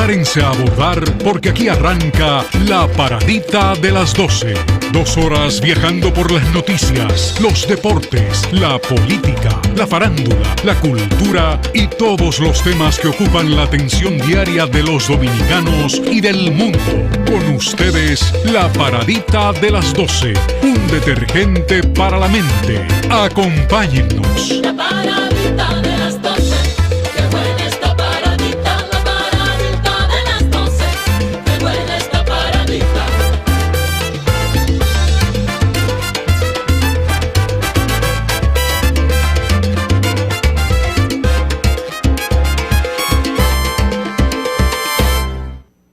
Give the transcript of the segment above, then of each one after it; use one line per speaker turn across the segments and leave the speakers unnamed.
Prepárense a abordar porque aquí arranca La Paradita de las 12. 2 horas viajando por las noticias, los deportes, la política, la farándula, la cultura y todos los temas que ocupan la atención diaria de los dominicanos y del mundo. Con ustedes, La Paradita de las 12, un detergente para la mente. Acompáñennos.
La paradita de las 12, qué buena esta paradita, la paradita de las 12, qué buena esta paradita.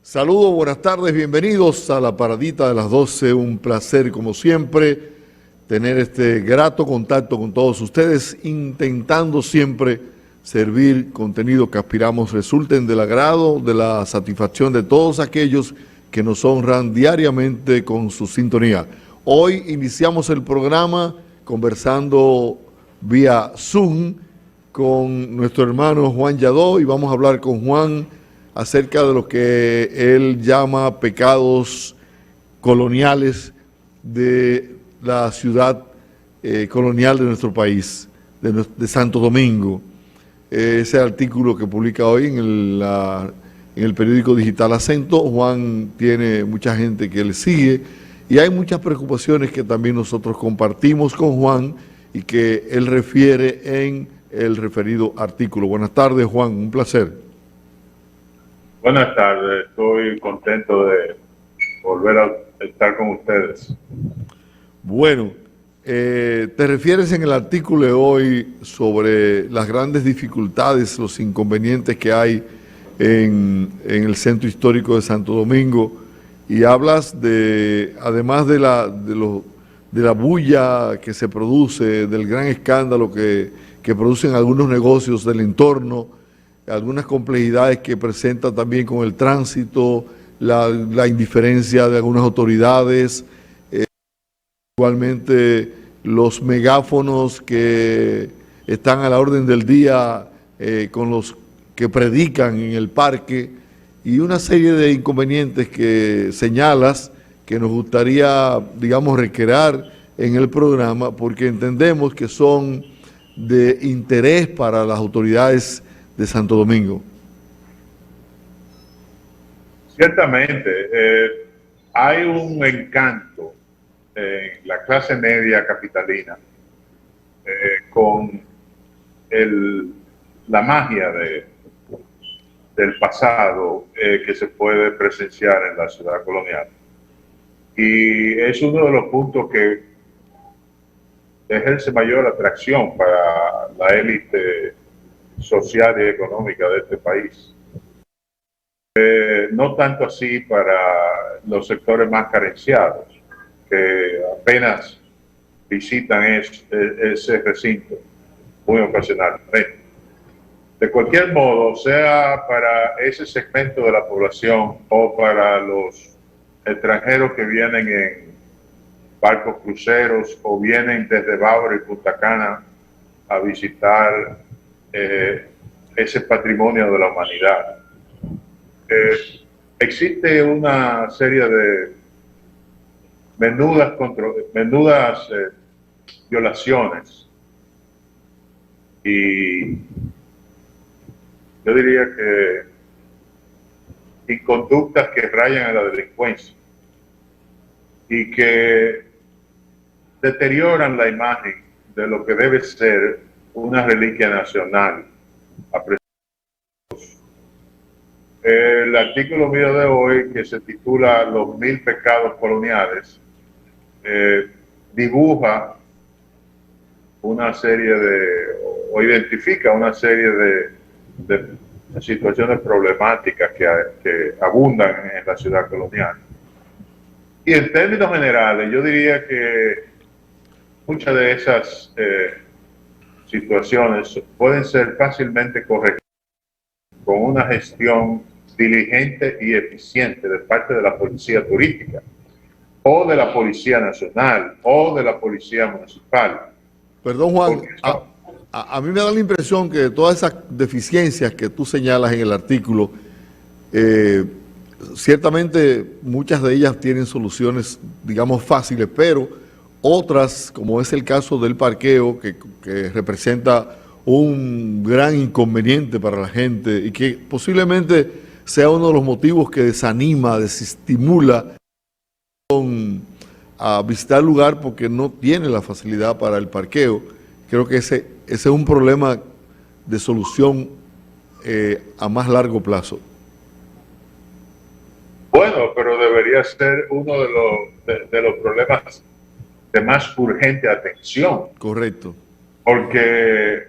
Saludos, buenas tardes, bienvenidos a La Paradita de las 12, un placer como siempre tener este grato contacto con todos ustedes, intentando siempre servir contenido que aspiramos resulten del agrado, de la satisfacción de todos aquellos que nos honran diariamente con su sintonía. Hoy iniciamos el programa conversando vía Zoom con nuestro hermano Juan Yadó y vamos a hablar con Juan acerca de lo que él llama pecados coloniales de la ciudad colonial de nuestro país, de Santo Domingo. Ese artículo que publica hoy en el periódico digital Acento. Juan tiene mucha gente que le sigue y hay muchas preocupaciones que también nosotros compartimos con Juan y que él refiere en el referido artículo. Buenas tardes, Juan, un placer.
Buenas tardes, estoy contento de volver a estar con ustedes.
Bueno, te refieres en el artículo de hoy sobre las grandes dificultades, los inconvenientes que hay en el centro histórico de Santo Domingo y hablas de, además de la bulla que se produce, del gran escándalo que producen algunos negocios del entorno, algunas complejidades que presenta también con el tránsito, la indiferencia de algunas autoridades, igualmente los megáfonos que están a la orden del día con los que predican en el parque y una serie de inconvenientes que señalas que nos gustaría, digamos, recrear en el programa porque entendemos que son de interés para las autoridades de Santo Domingo.
Ciertamente, hay un encanto en la clase media capitalina con la magia del pasado que se puede presenciar en la ciudad colonial. Y es uno de los puntos que ejerce mayor atracción para la élite social y económica de este país. No tanto así para los sectores más carenciados, que apenas visitan ese recinto muy ocasionalmente. De cualquier modo, sea para ese segmento de la población o para los extranjeros que vienen en barcos cruceros o vienen desde Bávaro y Punta Cana a visitar ese patrimonio de la humanidad. Existe una serie de menudas violaciones y yo diría que conductas que rayan a la delincuencia y que deterioran la imagen de lo que debe ser una reliquia nacional. El artículo mío de hoy, que se titula Los 1000 pecados coloniales, dibuja una serie o identifica una serie de situaciones problemáticas que abundan en la ciudad colonial. Y en términos generales, yo diría que muchas de esas situaciones pueden ser fácilmente corregidas con una gestión diligente y eficiente de parte de la policía turística o de la policía nacional o de la policía municipal.
Perdón, Juan, a mí me da la impresión que todas esas deficiencias que tú señalas en el artículo Ciertamente muchas de ellas tienen soluciones, digamos, fáciles, pero otras, como es el caso del parqueo, que representa un gran inconveniente para la gente y que posiblemente sea uno de los motivos que desanima, desestimula a visitar el lugar porque no tiene la facilidad para el parqueo. Creo que ese es un problema de solución a más largo plazo.
Bueno, pero debería ser uno de los problemas de más urgente atención.
Correcto.
Porque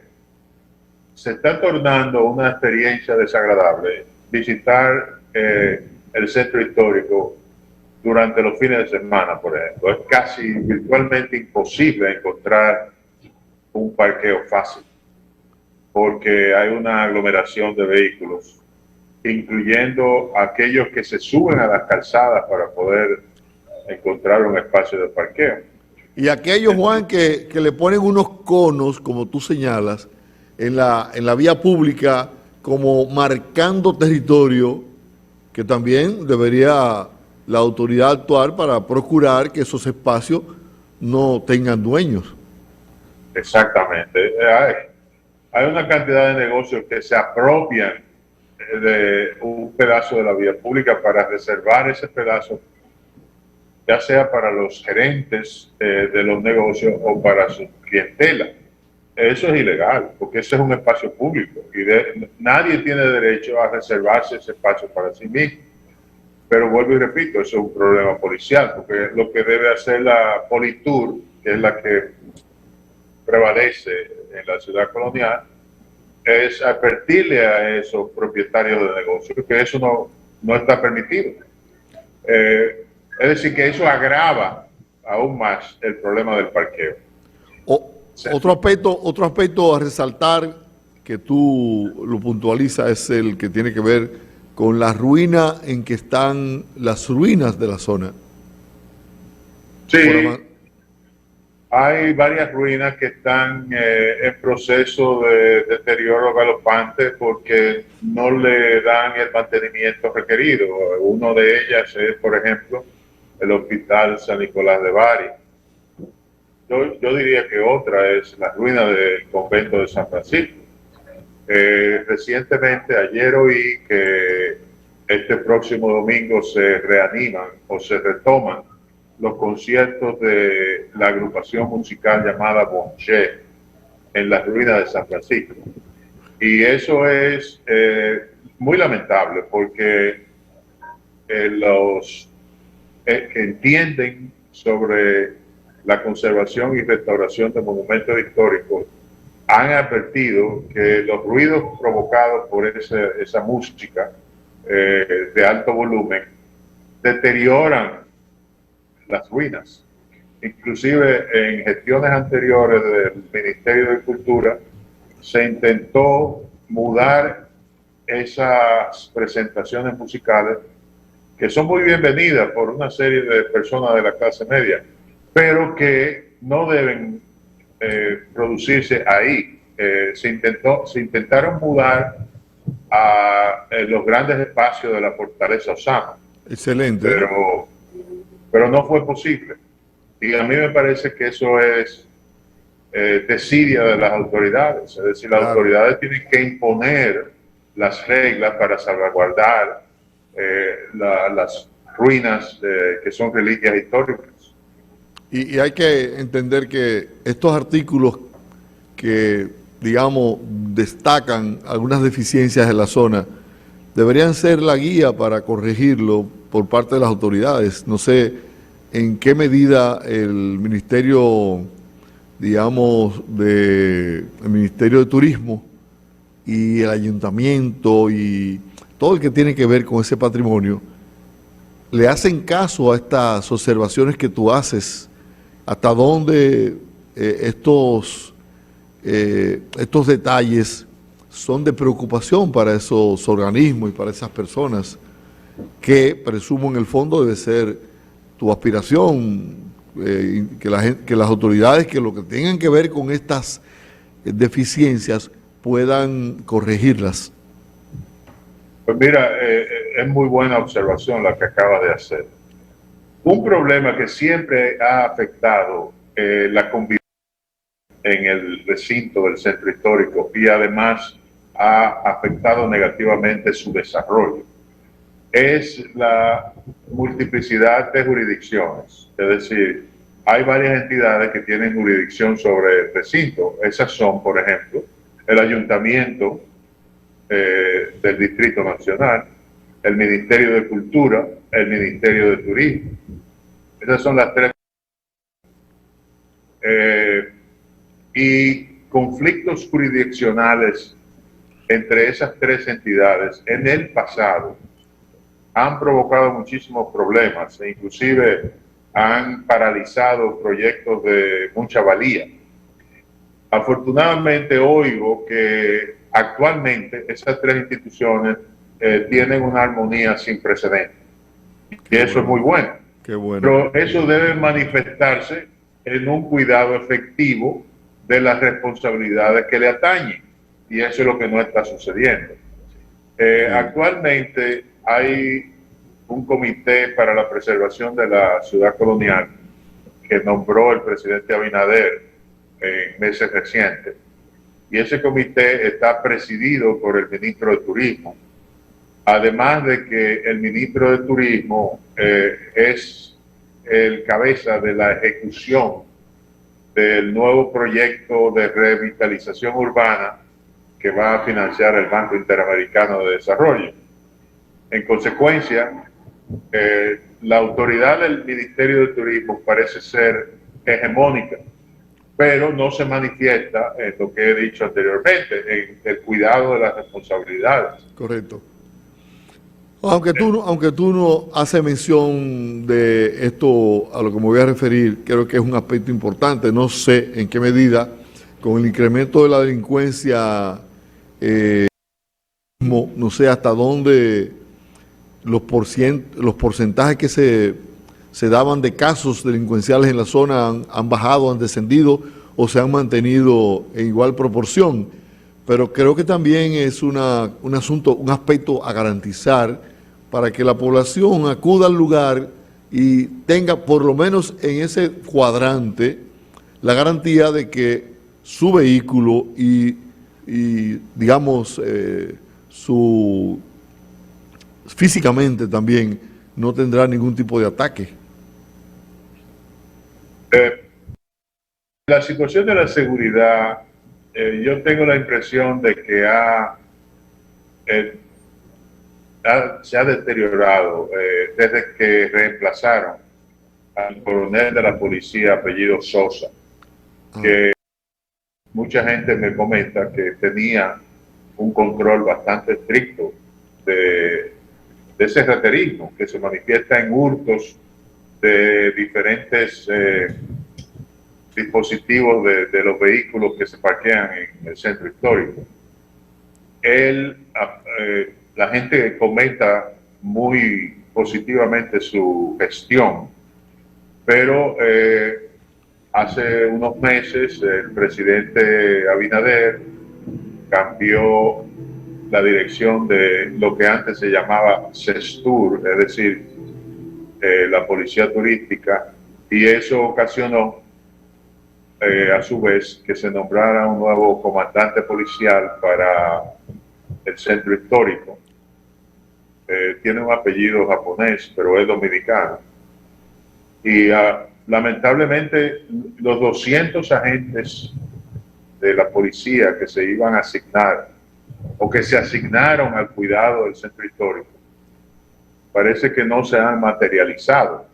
se está tornando una experiencia desagradable visitar el centro histórico durante los fines de semana, por ejemplo. Es casi virtualmente imposible encontrar un parqueo fácil, porque hay una aglomeración de vehículos, incluyendo aquellos que se suben a las calzadas para poder encontrar un espacio de parqueo.
Y aquellos, Juan, que le ponen unos conos, como tú señalas, en la vía pública, como marcando territorio, que también debería la autoridad actuar para procurar que esos espacios no tengan dueños.
Exactamente. Hay una cantidad de negocios que se apropian de un pedazo de la vía pública para reservar ese pedazo, ya sea para los gerentes de los negocios o para su clientela. Eso es ilegal, porque ese es un espacio público y nadie tiene derecho a reservarse ese espacio para sí mismo. Pero vuelvo y repito, eso es un problema policial, porque lo que debe hacer la Politur, que es la que prevalece en la ciudad colonial, es advertirle a esos propietarios de negocios que eso no está permitido. Es decir, que eso agrava aún más el problema del parqueo.
Otro aspecto a resaltar que tú lo puntualizas es el que tiene que ver con la ruina en que están las ruinas de la zona.
Sí, hay varias ruinas que están en proceso de deterioro galopante porque no le dan el mantenimiento requerido. Uno de ellas es, por ejemplo, el Hospital San Nicolás de Bari. Yo diría que otra es la ruina del convento de San Francisco. Recientemente, ayer oí que este próximo domingo se reaniman o se retoman los conciertos de la agrupación musical llamada Bonché en las ruinas de San Francisco. Y eso es muy lamentable porque los que entienden sobre la conservación y restauración de monumentos históricos han advertido que los ruidos provocados por esa música de alto volumen deterioran las ruinas. Inclusive en gestiones anteriores del Ministerio de Cultura se intentó mudar esas presentaciones musicales que son muy bienvenidas por una serie de personas de la clase media, pero que no deben producirse ahí. Se intentaron mudar a los grandes espacios de la Fortaleza Osama.
Excelente.
Pero no fue posible. Y a mí me parece que eso es desidia de las autoridades. Es decir, las autoridades tienen que imponer las reglas para salvaguardar las ruinas que son reliquias históricas.
Y hay que entender que estos artículos que, digamos, destacan algunas deficiencias en la zona, deberían ser la guía para corregirlo por parte de las autoridades. No sé en qué medida el Ministerio, digamos, el Ministerio de Turismo y el Ayuntamiento y todo el que tiene que ver con ese patrimonio, le hacen caso a estas observaciones que tú haces, hasta dónde estos detalles son de preocupación para esos organismos y para esas personas que presumo en el fondo debe ser tu aspiración, que las autoridades que lo que tengan que ver con estas deficiencias puedan corregirlas.
Pues mira, es muy buena observación la que acaba de hacer. Un problema que siempre ha afectado la convivencia en el recinto del centro histórico y además ha afectado negativamente su desarrollo es la multiplicidad de jurisdicciones. Es decir, hay varias entidades que tienen jurisdicción sobre el recinto. Esas son, por ejemplo, el Ayuntamiento del Distrito Nacional, el Ministerio de Cultura, el Ministerio de Turismo. Esas son las tres. Y conflictos jurisdiccionales entre esas tres entidades en el pasado han provocado muchísimos problemas e inclusive han paralizado proyectos de mucha valía. Afortunadamente oigo que actualmente esas tres instituciones tienen una armonía sin precedentes. Y eso es muy bueno.
Qué bueno.
Pero eso debe manifestarse en un cuidado efectivo de las responsabilidades que le atañen. Y eso es lo que no está sucediendo. Actualmente hay un comité para la preservación de la ciudad colonial que nombró el presidente Abinader en meses recientes. Y ese comité está presidido por el ministro de Turismo. Además de que el ministro de Turismo es el cabeza de la ejecución del nuevo proyecto de revitalización urbana que va a financiar el Banco Interamericano de Desarrollo. En consecuencia, la autoridad del Ministerio de Turismo parece ser hegemónica, pero no se manifiesta en lo que he dicho anteriormente, en el cuidado de las responsabilidades.
Correcto. Aunque tú no haces mención de esto a lo que me voy a referir, creo que es un aspecto importante. No sé en qué medida, con el incremento de la delincuencia, no sé hasta dónde los porcentajes que se daban de casos delincuenciales en la zona han bajado, han descendido o se han mantenido en igual proporción. Pero creo que también es un aspecto a garantizar para que la población acuda al lugar y tenga por lo menos en ese cuadrante la garantía de que su vehículo y digamos, físicamente también no tendrá ningún tipo de ataque.
La situación de la seguridad, yo tengo la impresión de que se ha deteriorado desde que reemplazaron al coronel de la policía apellido Sosa, que mucha gente me comenta que tenía un control bastante estricto de ese raterismo que se manifiesta en hurtos de diferentes dispositivos de los vehículos que se parquean en el centro histórico. La gente comenta muy positivamente su gestión, pero hace unos meses el presidente Abinader cambió la dirección de lo que antes se llamaba CESTUR, es decir, la policía turística, y eso ocasionó a su vez que se nombrara un nuevo comandante policial para el centro histórico. Tiene un apellido japonés, pero es dominicano. Y lamentablemente los 200 agentes de la policía que se iban a asignar o que se asignaron al cuidado del centro histórico parece que no se han materializado.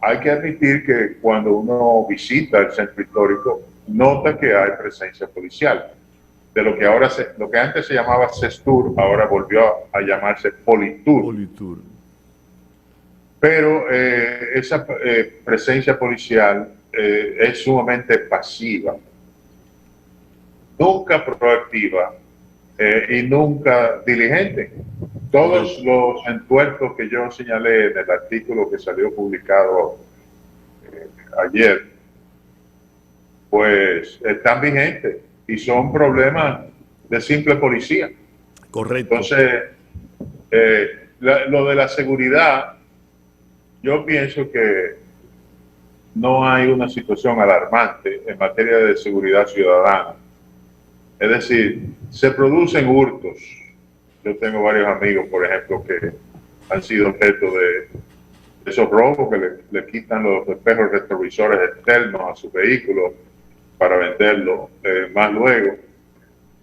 Hay que admitir que cuando uno visita el centro histórico nota que hay presencia policial. De lo que antes se llamaba CESTUR, ahora volvió a llamarse POLITUR. Pero esa presencia policial es sumamente pasiva, nunca proactiva y nunca diligente. Todos los entuertos que yo señalé en el artículo que salió publicado ayer, pues están vigentes y son problemas de simple policía.
Correcto.
Entonces, Lo de la seguridad, yo pienso que no hay una situación alarmante en materia de seguridad ciudadana. Es decir, se producen hurtos. Yo tengo varios amigos, por ejemplo, que han sido objeto de esos robos que le quitan los espejos retrovisores externos a su vehículo para venderlo más luego.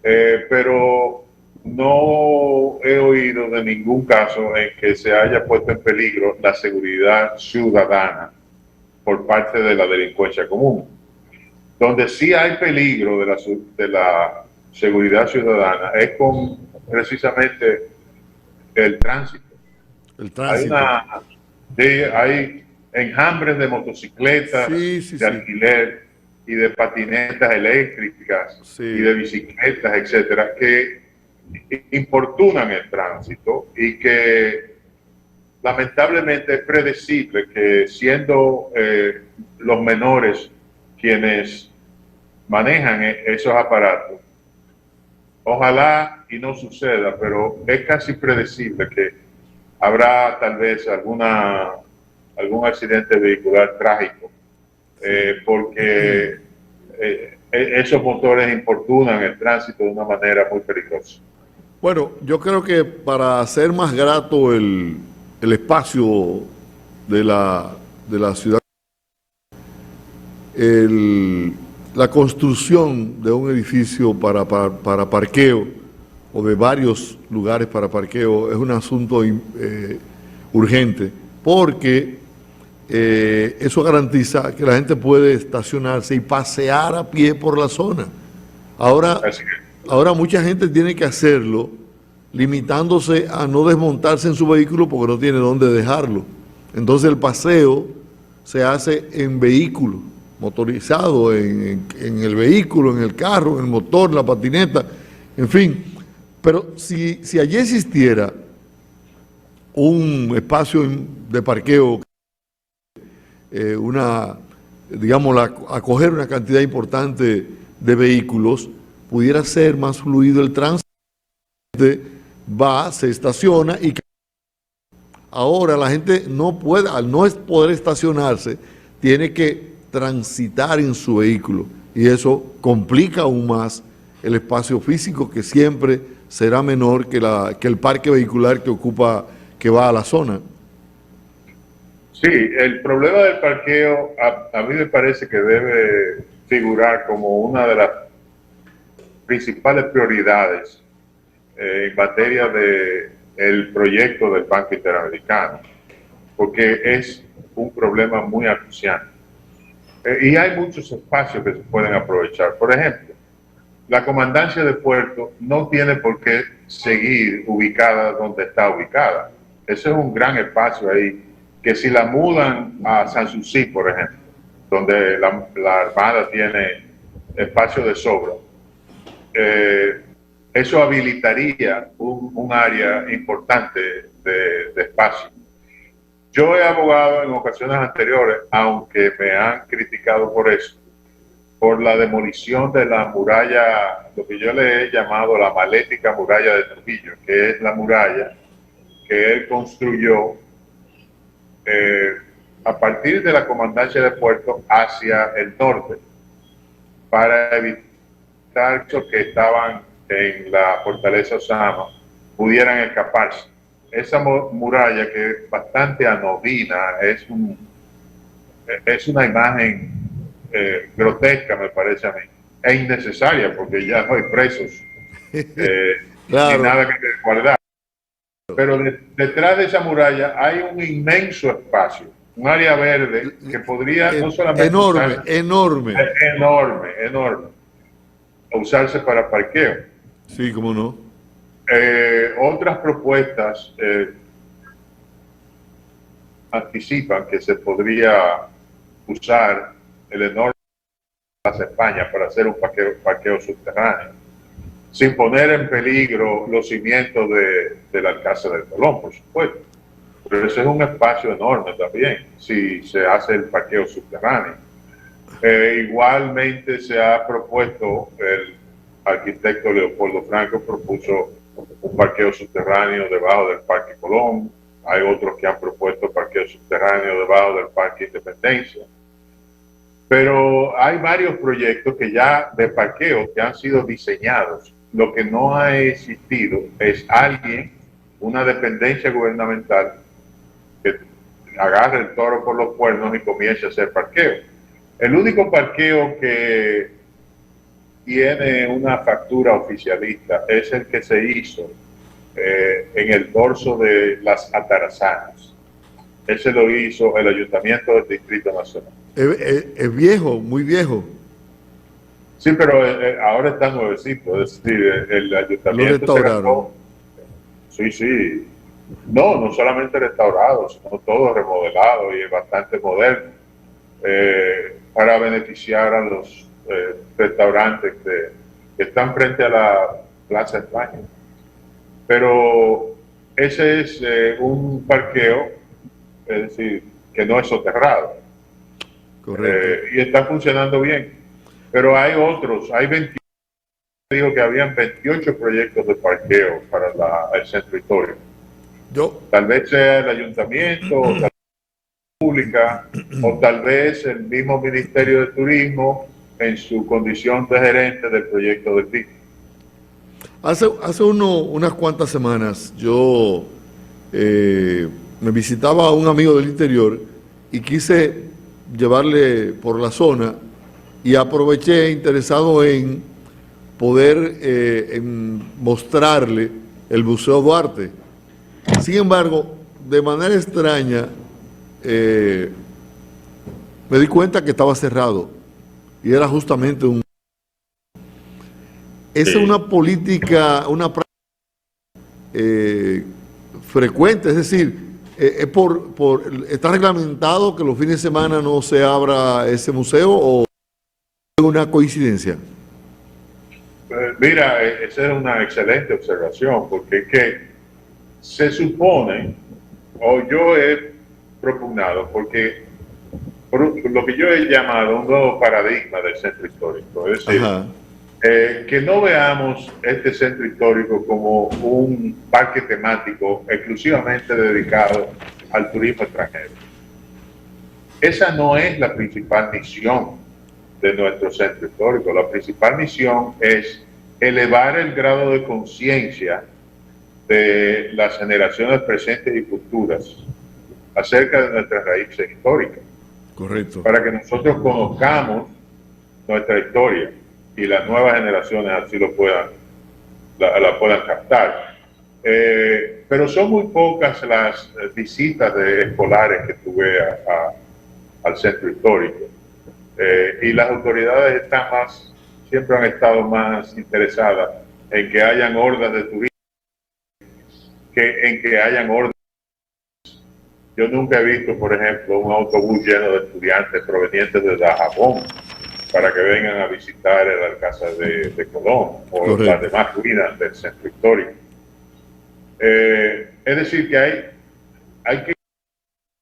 Pero no he oído de ningún caso en que se haya puesto en peligro la seguridad ciudadana por parte de la delincuencia común. Donde sí hay peligro de la seguridad ciudadana es con precisamente el tránsito.
El tránsito.
Hay enjambres de motocicletas, de alquiler y de patinetas eléctricas y de bicicletas, etcétera, que importunan el tránsito y que lamentablemente es predecible que siendo los menores quienes manejan esos aparatos, ojalá y no suceda, pero es casi predecible que habrá tal vez algún accidente vehicular trágico, porque esos motores importunan el tránsito de una manera muy peligrosa.
Bueno, yo creo que para hacer más grato el espacio de la ciudad, la construcción de un edificio para parqueo o de varios lugares para parqueo es un asunto urgente, porque eso garantiza que la gente puede estacionarse y pasear a pie por la zona. Ahora mucha gente tiene que hacerlo limitándose a no desmontarse en su vehículo porque no tiene dónde dejarlo. Entonces el paseo se hace en vehículo, motorizado, en el vehículo, en el carro, en el motor, la patineta, en fin. Pero si allí existiera un espacio de parqueo, acoger una cantidad importante de vehículos, pudiera ser más fluido el tránsito. Va, se estaciona y ahora la gente no puede, al no poder estacionarse, tiene que transitar en su vehículo y eso complica aún más el espacio físico, que siempre será menor que el parque vehicular que va a la zona.
Sí, el problema del parqueo a mí me parece que debe figurar como una de las principales prioridades en materia de el proyecto del Banco Interamericano, porque es un problema muy acuciante. Y hay muchos espacios que se pueden aprovechar. Por ejemplo, la comandancia de puerto no tiene por qué seguir ubicada donde está ubicada. Ese es un gran espacio ahí, que si la mudan a Sanssouci, por ejemplo, donde la Armada tiene espacio de sobra, eso habilitaría un área importante de espacio. Yo he abogado en ocasiones anteriores, aunque me han criticado por eso, por la demolición de la muralla, lo que yo le he llamado la maléfica muralla de Trujillo, que es la muralla que él construyó a partir de la comandancia de puerto hacia el norte, para evitar que estaban en la fortaleza Osama pudieran escaparse. Esa muralla, que es bastante anodina, es una imagen grotesca, me parece a mí, e innecesaria, porque ya no hay presos
claro,
ni nada que guardar. Pero detrás de esa muralla hay un inmenso espacio, un área verde que podría no solamente
enorme
usarse para parqueo.
Sí, cómo no.
Otras propuestas anticipan que se podría usar el enorme Plaza España para hacer un parqueo subterráneo, sin poner en peligro los cimientos del Alcázar del Colón, por supuesto. Pero ese es un espacio enorme también, si se hace el parqueo subterráneo. Igualmente se ha propuesto, el arquitecto Leopoldo Franco propuso un parqueo subterráneo debajo del Parque Colón. Hay otros que han propuesto parqueo subterráneo debajo del Parque Independencia. Pero hay varios proyectos que ya de parqueo que han sido diseñados. Lo que no ha existido es alguien, una dependencia gubernamental, que agarre el toro por los cuernos y comience a hacer parqueo. El único parqueo que tiene una factura oficialista es el que se hizo en el dorso de las Atarazanas. Ese lo hizo el Ayuntamiento del Distrito Nacional.
Es viejo, muy viejo.
Sí, pero ahora está nuevecito, es decir, el Ayuntamiento se gastó. Sí. No solamente restaurado, sino todo remodelado y bastante moderno, para beneficiar a los restaurantes que están frente a la Plaza España. Pero ese es un parqueo, es decir, que no es soterrado.
Correcto.
Y está funcionando bien. Pero hay otros, hay 28, dijo que habían 28 proyectos de parqueo para el centro histórico. Tal vez sea el ayuntamiento, o tal vez la pública, o tal vez el mismo Ministerio de Turismo en su condición de gerente del proyecto del PIC.
Hace unas cuantas semanas yo me visitaba a un amigo del interior y quise llevarle por la zona y aproveché interesado en poder en mostrarle el Museo Duarte. Sin embargo, de manera extraña, me di cuenta que estaba cerrado y era justamente un... Esa es una política, una práctica frecuente, es decir, ¿está reglamentado que los fines de semana no se abra ese museo o es una coincidencia?
Mira, esa es una excelente observación, porque es que se supone, o yo he propugnado, porque por lo que yo he llamado un nuevo paradigma del centro histórico, es decir, que no veamos este centro histórico como un parque temático exclusivamente dedicado al turismo extranjero. Esa no es la principal misión de nuestro centro histórico. La principal misión es elevar el grado de conciencia de las generaciones presentes y futuras acerca de nuestras raíces históricas.
Correcto.
Para que nosotros conozcamos nuestra historia y las nuevas generaciones así lo puedan, la puedan captar. Pero son muy pocas las visitas escolares que tuve al centro histórico. Y las autoridades siempre han estado más interesadas en que hayan hordas de turistas que en que hayan hordas. Yo nunca he visto, por ejemplo, un autobús lleno de estudiantes provenientes de Dajabón para que vengan a visitar el Alcázar de Colón o
Correcto.
las demás ruinas del centro histórico. Es decir, que hay que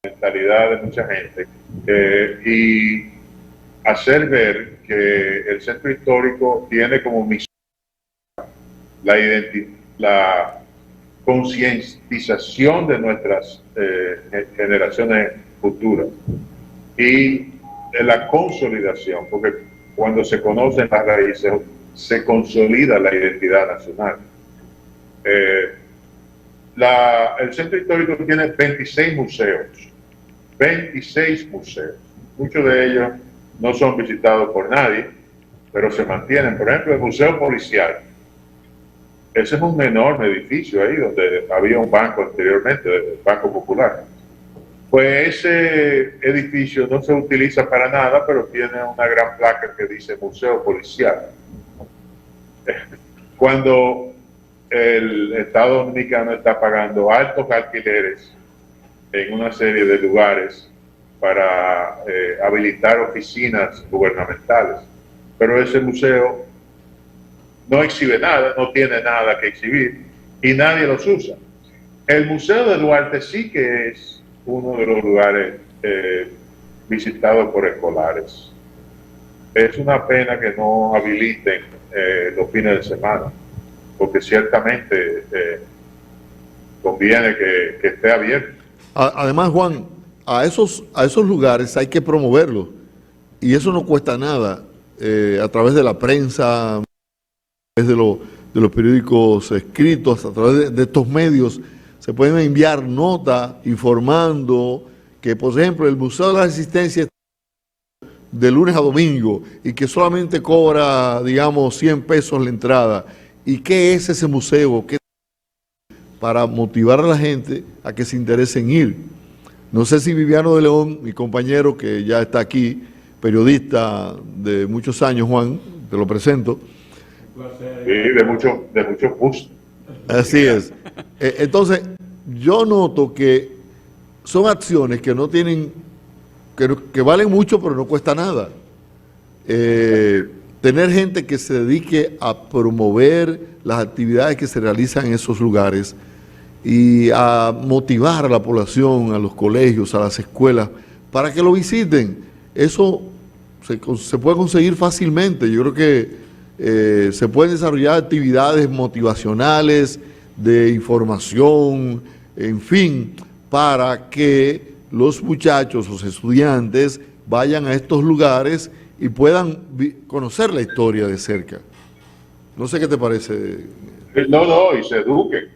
la mentalidad de mucha gente y hacer ver que el centro histórico tiene como misión la concientización de nuestras generaciones futuras y de la consolidación, porque cuando se conocen las raíces se consolida la identidad nacional. El centro histórico tiene 26 museos, muchos de ellos no son visitados por nadie, pero se mantienen. Por ejemplo, el Museo Policial. Ese es un enorme edificio ahí donde había un banco anteriormente, el Banco Popular. Pues ese edificio no se utiliza para nada, pero tiene una gran placa que dice Museo Policial. Cuando el Estado Dominicano está pagando altos alquileres en una serie de lugares para habilitar oficinas gubernamentales, pero ese museo no exhibe nada, no tiene nada que exhibir y nadie los usa. El Museo de Duarte sí que es uno de los lugares visitados por escolares. Es una pena que no habiliten los fines de semana, porque ciertamente conviene que esté abierto.
Además, Juan, a esos lugares hay que promoverlos y eso no cuesta nada, a través de la prensa, a través de los periódicos escritos, a través de estos medios, se pueden enviar notas informando que, por ejemplo, el Museo de la Resistencia de lunes a domingo y que solamente cobra, digamos, 100 pesos la entrada. ¿Y qué es ese museo? Para motivar a la gente a que se interese en ir. No sé si Viviano de León, mi compañero que ya está aquí, periodista de muchos años, Juan, te lo presento.
Sí, de mucho gusto.
Así es. Entonces, yo noto que son acciones que no tienen, que valen mucho, pero no cuesta nada. Tener gente que se dedique a promover las actividades que se realizan en esos lugares y a motivar a la población, a los colegios, a las escuelas, para que lo visiten. Eso se puede conseguir fácilmente. Yo creo que se pueden desarrollar actividades motivacionales, de información, en fin, para que los muchachos, los estudiantes, vayan a estos lugares y puedan conocer la historia de cerca. No sé qué te parece.
No, y se eduquen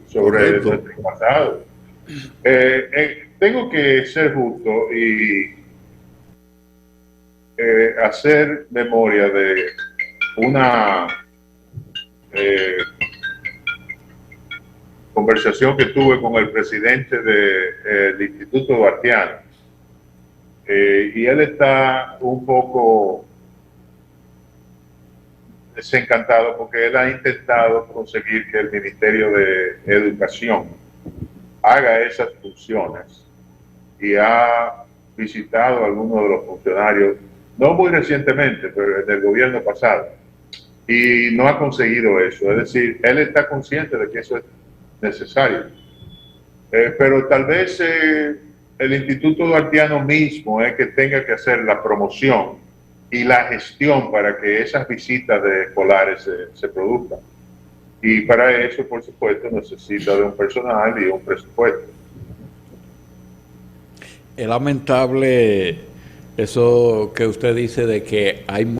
sobre nuestro pasado. Tengo que ser justo y hacer memoria de una conversación que tuve con el presidente del Instituto Duartiano, y él está un poco desencantado porque él ha intentado conseguir que el Ministerio de Educación haga esas funciones y ha visitado a algunos de los funcionarios, no muy recientemente, pero en el gobierno pasado, y no ha conseguido eso. Es decir, él está consciente de que eso es necesario, pero tal vez el Instituto Duartiano mismo es que tenga que hacer la promoción y la gestión para que esas visitas de escolares se produzcan. Y para eso, por supuesto, necesita de un personal y un presupuesto.
Es lamentable eso que usted dice de que hay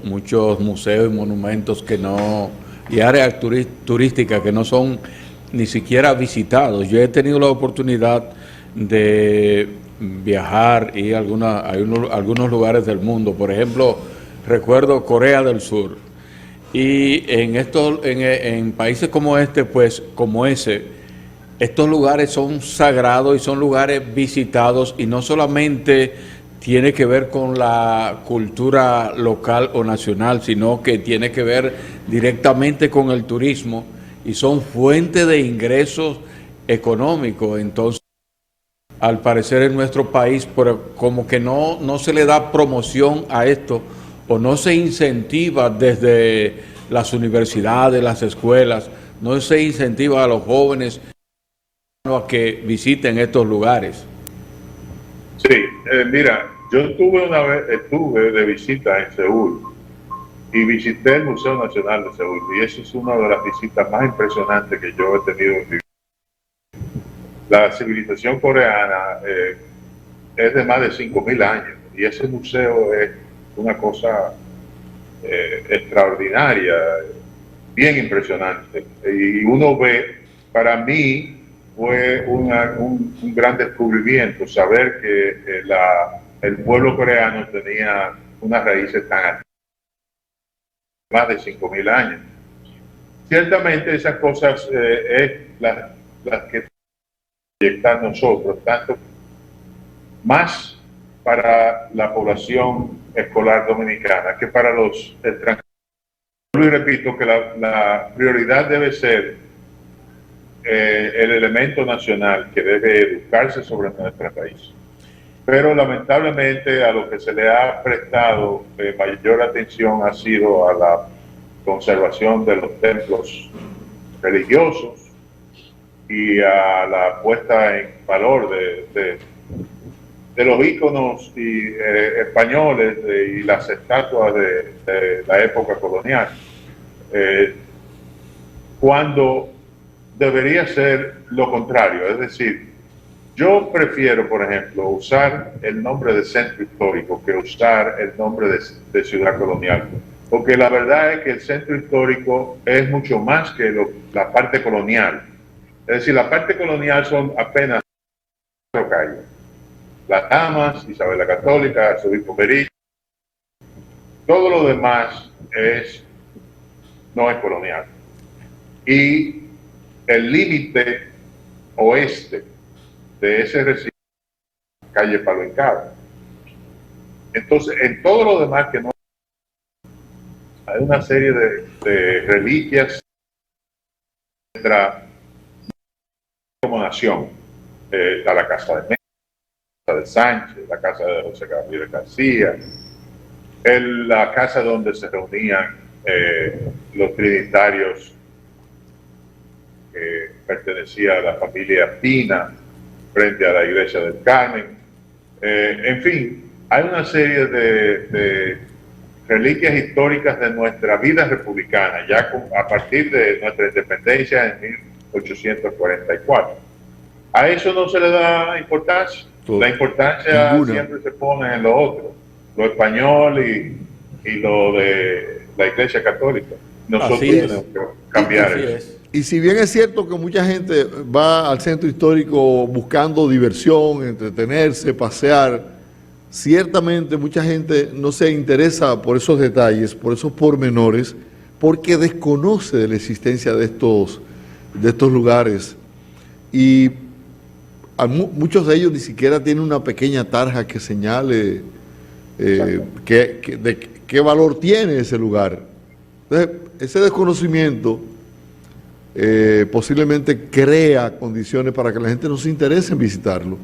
muchos museos y monumentos que no, y áreas turísticas que no son ni siquiera visitados. Yo he tenido la oportunidad de viajar y algunos lugares del mundo. Por ejemplo, recuerdo Corea del Sur. Y en países como este, pues como ese, estos lugares son sagrados y son lugares visitados, y no solamente tiene que ver con la cultura local o nacional, sino que tiene que ver directamente con el turismo y son fuente de ingresos económicos. Entonces, al parecer en nuestro país, como que no se le da promoción a esto, o no se incentiva desde las universidades, las escuelas, no se incentiva a los jóvenes a que visiten estos lugares.
Sí, mira, yo estuve de visita en Seúl y visité el Museo Nacional de Seúl, y eso es una de las visitas más impresionantes que yo he tenido en mi vida. La civilización coreana es de más de 5.000 años, y ese museo es una cosa extraordinaria, bien impresionante. Y uno ve, para mí fue un gran descubrimiento saber que el pueblo coreano tenía unas raíces tan antiguas, más de 5.000 años. Ciertamente esas cosas es las que proyectar nosotros, tanto más para la población escolar dominicana que para los extranjeros. Y repito que la prioridad debe ser el elemento nacional que debe educarse sobre nuestro país. Pero lamentablemente a lo que se le ha prestado mayor atención ha sido a la conservación de los templos religiosos y a la puesta en valor de los íconos españoles y las estatuas de la época colonial. cuando debería ser lo contrario. Es decir, yo prefiero, por ejemplo, usar el nombre de centro histórico que usar el nombre de ciudad colonial, porque la verdad es que el centro histórico es mucho más que la parte colonial. Es decir, la parte colonial son apenas 4 calles. Las Damas, Isabel la Católica, Arzobispo Merino. Todo lo demás no es colonial. Y el límite oeste de ese recinto, calle Palo Hincado. Entonces, en todo lo demás que no hay una serie de reliquias de nuestra como nación. Está la casa de México, la casa de Sánchez, la casa de José Gabriel García, la casa donde se reunían los trinitarios que pertenecía a la familia Pina frente a la iglesia del Carmen. En fin, hay una serie de reliquias históricas de nuestra vida republicana, ya a partir de nuestra independencia en 1844. A eso no se le da importancia. La importancia siempre se pone en lo otro, lo español y lo de la iglesia católica. Nosotros tenemos que cambiar eso.
Y si bien es cierto que mucha gente va al centro histórico buscando diversión, entretenerse, pasear, ciertamente mucha gente no se interesa por esos detalles, por esos pormenores, porque desconoce de la existencia de estos lugares. Y muchos de ellos ni siquiera tienen una pequeña tarja que señale qué valor tiene ese lugar. Entonces, ese desconocimiento posiblemente crea condiciones para que la gente no se interese en visitarlo,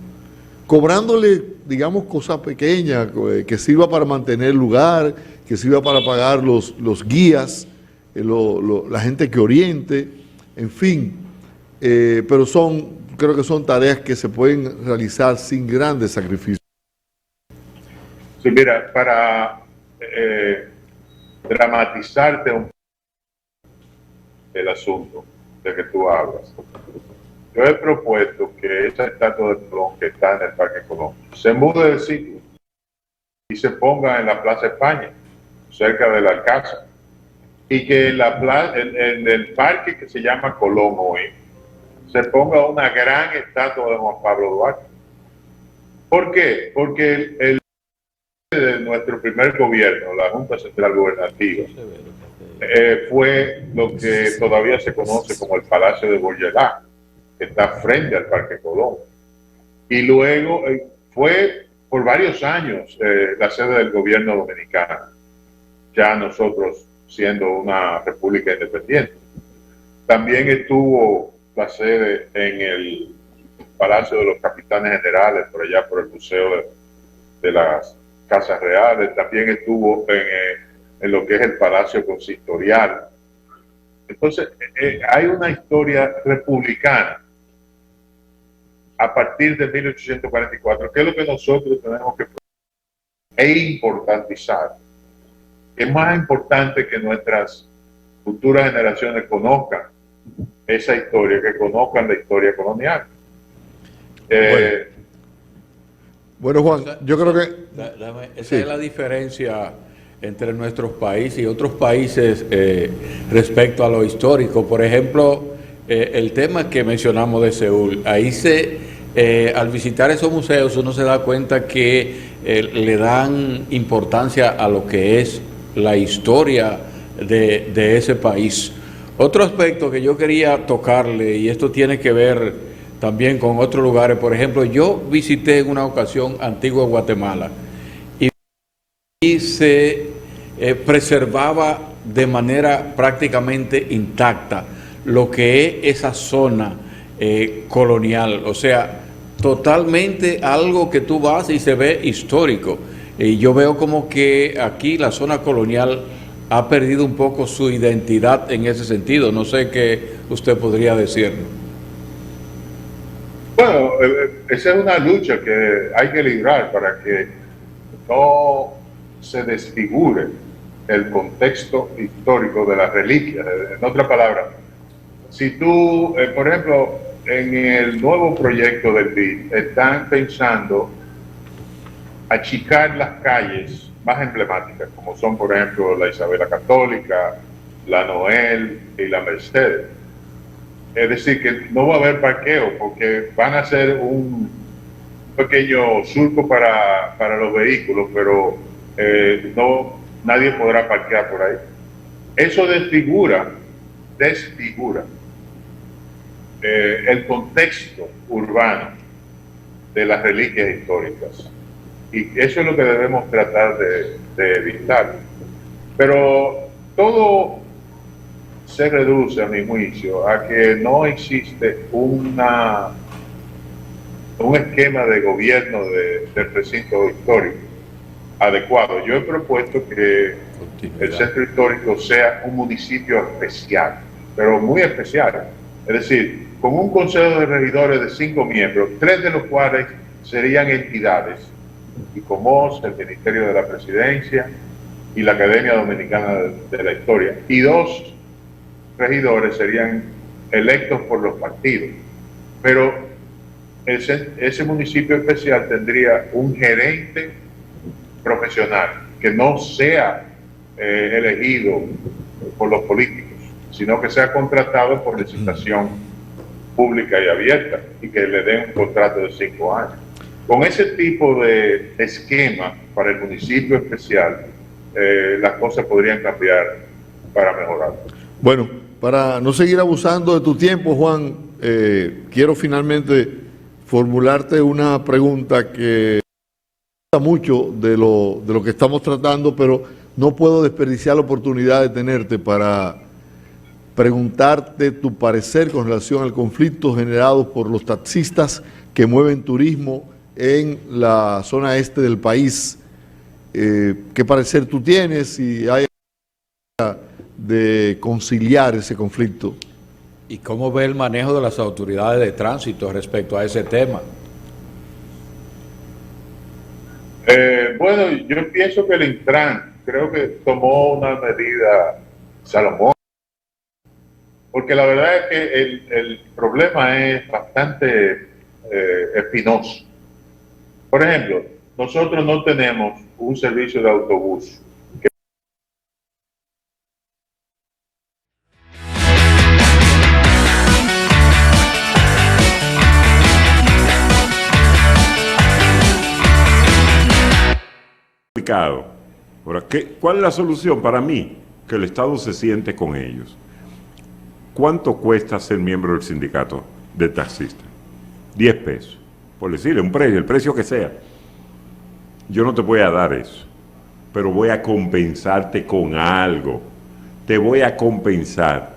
cobrándole, digamos, cosas pequeñas que sirva para mantener el lugar, que sirva para pagar los guías, la gente que oriente, en fin, pero creo que son tareas que se pueden realizar sin grandes sacrificios.
Sí, mira, para dramatizarte el asunto de que tú hablas, yo he propuesto que esa estatua de Colón que está en el Parque Colón se mude de sitio y se ponga en la Plaza España, cerca del Alcázar, y que en el parque que se llama Colón hoy se ponga una gran estatua de Juan Pablo Duarte. ¿Por qué? Porque de nuestro primer gobierno, la Junta Central Gubernativa, fue lo que todavía se conoce como el Palacio de Boyelá, que está frente al Parque Colón. Y luego fue por varios años la sede del gobierno dominicano, ya nosotros siendo una república independiente. También estuvo la sede en el Palacio de los Capitanes Generales, por allá por el Museo de las Casas Reales. También estuvo en lo que es el Palacio Consistorial. Entonces, hay una historia republicana a partir de 1844, que es lo que nosotros tenemos que importantizar. Es más importante que nuestras futuras generaciones conozcan esa historia, que conozcan la historia colonial.
Bueno, Juan, yo creo que...
Esa es la diferencia entre nuestros países y otros países respecto a lo histórico. Por ejemplo, el tema que mencionamos de Seúl, ahí al visitar esos museos uno se da cuenta que le dan importancia a lo que es la historia de ese país. Otro aspecto que yo quería tocarle, y esto tiene que ver también con otros lugares, por ejemplo, yo visité en una ocasión Antigua Guatemala y se preservaba de manera prácticamente intacta lo que es esa zona colonial, o sea, totalmente algo que tú vas y se ve histórico. Y yo veo como que aquí la zona colonial ha perdido un poco su identidad en ese sentido. No sé qué usted podría decirnos.
Bueno, esa es una lucha que hay que librar para que no se desfigure el contexto histórico de las reliquias. En otras palabras, si tú, por ejemplo, en el nuevo proyecto del BID están pensando achicar las calles más emblemáticas, como son, por ejemplo, la Isabela Católica, la Noel y la Mercedes. Es decir, que no va a haber parqueo porque van a hacer un pequeño surco para los vehículos, pero nadie podrá parquear por ahí. Eso desfigura el contexto urbano de las reliquias históricas. Y eso es lo que debemos tratar de evitar. Pero todo se reduce, a mi juicio, a que no existe un esquema de gobierno del recinto histórico adecuado. Yo he propuesto que el centro histórico sea un municipio especial, pero muy especial. Es decir, con un consejo de regidores de 5 miembros, 3 de los cuales serían entidades, ICOMOS, el Ministerio de la Presidencia y la Academia Dominicana de la Historia, y 2 regidores serían electos por los partidos. Pero ese municipio especial tendría un gerente profesional que no sea elegido por los políticos, sino que sea contratado por licitación pública y abierta y que le den un contrato de 5 años. Con ese tipo de esquema para el municipio especial, las cosas podrían cambiar para mejorar.
Bueno, para no seguir abusando de tu tiempo, Juan, quiero finalmente formularte una pregunta que mucho de lo que estamos tratando, pero no puedo desperdiciar la oportunidad de tenerte para preguntarte tu parecer con relación al conflicto generado por los taxistas que mueven turismo en la zona este del país. ¿Qué parecer tú tienes y hay de conciliar ese conflicto?
¿Y cómo ve el manejo de las autoridades de tránsito respecto a ese tema?
Bueno, yo pienso que el Intran creo que tomó una medida Salomón, porque la verdad es que el problema es bastante espinoso. Por ejemplo, nosotros no tenemos un servicio de autobús
Ahora, ¿cuál es la solución para mí? Que el Estado se siente con ellos. ¿Cuánto cuesta ser miembro del sindicato de taxistas? 10 pesos, por decirle un precio, el precio que sea. Yo no te voy a dar eso, pero voy a compensarte con algo. Te voy a compensar,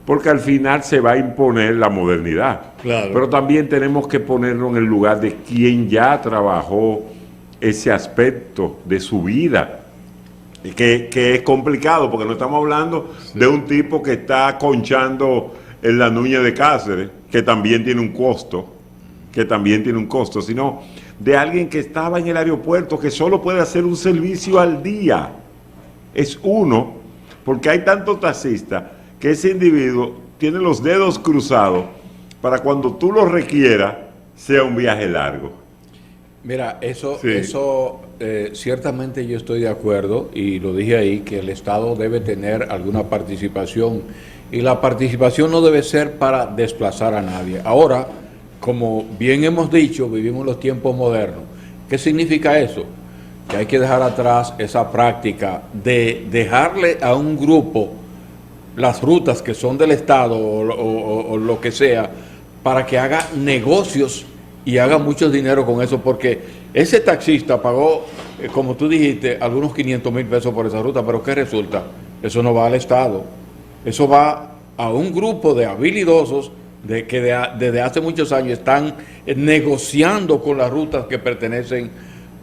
porque al final se va a imponer la modernidad.
Claro.
Pero también tenemos que ponernos en el lugar de quien ya trabajó ese aspecto de su vida, que es complicado, porque no estamos hablando de un tipo que está conchando en la Núñez de Cáceres, que también tiene un costo, sino de alguien que estaba en el aeropuerto, que solo puede hacer un servicio al día. Es uno, porque hay tantos taxistas que ese individuo tiene los dedos cruzados para cuando tú lo requieras, sea un viaje largo.
Mira, eso
Sí.
Ciertamente yo estoy de acuerdo y lo dije ahí, que el Estado debe tener alguna participación y la participación no debe ser para desplazar a nadie. Ahora, como bien hemos dicho, vivimos los tiempos modernos. ¿Qué significa eso? Que hay que dejar atrás esa práctica de dejarle a un grupo las rutas que son del Estado o lo que sea, para que haga negocios y haga mucho dinero con eso, porque ese taxista pagó, como tú dijiste, algunos 500,000 pesos por esa ruta, pero ¿qué resulta? Eso no va al Estado, eso va a un grupo de habilidosos que desde hace muchos años están negociando con las rutas que pertenecen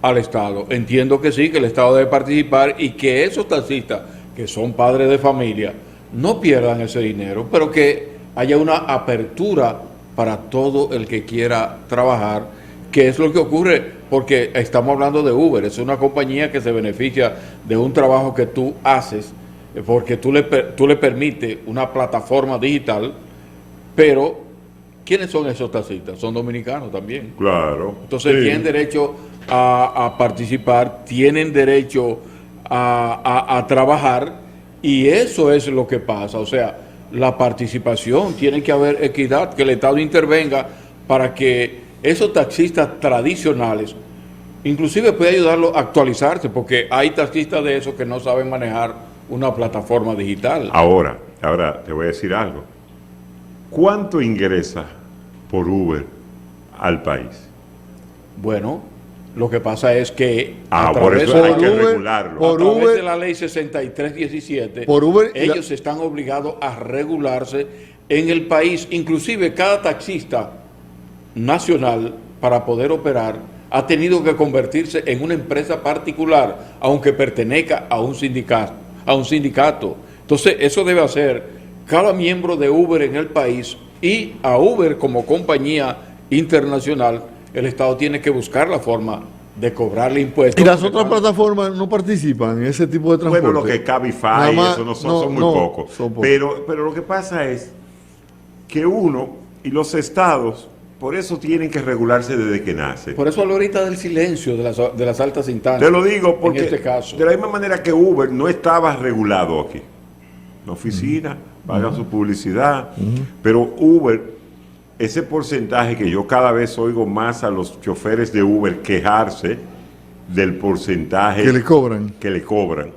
al Estado. Entiendo que sí, que el Estado debe participar y que esos taxistas, que son padres de familia, no pierdan ese dinero, pero que haya una apertura para todo el que quiera trabajar, ¿Qué es lo que ocurre? Porque estamos hablando de Uber, es una compañía que se beneficia de un trabajo que tú haces, porque tú le permites una plataforma digital, pero ¿quiénes son esos taxistas? Son dominicanos también.
Claro.
Entonces
Sí.
tienen derecho a participar, tienen derecho a trabajar, y eso es lo que pasa. O sea, la participación, tiene que haber equidad, que el Estado intervenga para que esos taxistas tradicionales, inclusive puede ayudarlos a actualizarse, porque hay taxistas de esos que no saben manejar una plataforma digital.
Ahora te voy a decir algo. ¿Cuánto ingresa por Uber al país?
Bueno, lo que pasa es que
Por eso hay que
Uber,
regularlo.
por
a través
Uber-
de la ley 6317,
Por Uber,
ellos están obligados a regularse en el país. Inclusive cada taxista nacional, para poder operar, ha tenido que convertirse en una empresa particular, aunque pertenezca a un sindicato. Entonces, eso debe hacer cada miembro de Uber en el país, y a Uber como compañía internacional, el Estado tiene que buscar la forma de cobrarle impuestos.
Y las otras plataformas no participan en ese tipo de transporte.
Bueno, lo que es Cabify,
Nada más-
eso son muy pocos.
son pocos.
Pero lo que pasa es que uno y los estados, por eso tienen que regularse desde que nacen.
Por eso hablo ahorita del silencio de las altas instancias.
Te lo digo porque
en este caso.
de la misma manera que Uber no estaba regulado aquí. La oficina paga su publicidad, pero Uber, ese porcentaje que yo cada vez oigo más a los choferes de Uber quejarse del porcentaje
que le cobran.
que le cobran.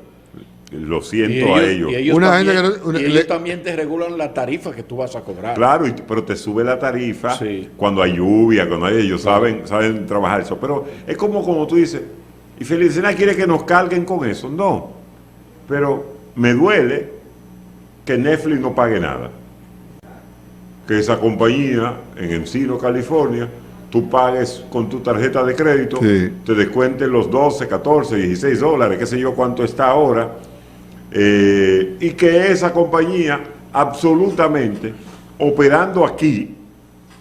Lo siento
Y
a ellos.
y ellos
Una
también,
gente que no-
y
le-
ellos también te regulan la tarifa que tú vas a cobrar.
Claro, pero te sube la tarifa
Sí.
cuando hay lluvia, cuando hay, ellos saben trabajar eso. Pero es como tú dices, y Felicena quiere que nos carguen con eso. No, pero me duele que Netflix no pague nada. Que esa compañía en Encino, California, tú pagues con tu tarjeta de crédito,
Sí.
te descuenten los 12, 14, 16 dólares, qué sé yo cuánto está ahora, y que esa compañía absolutamente operando aquí,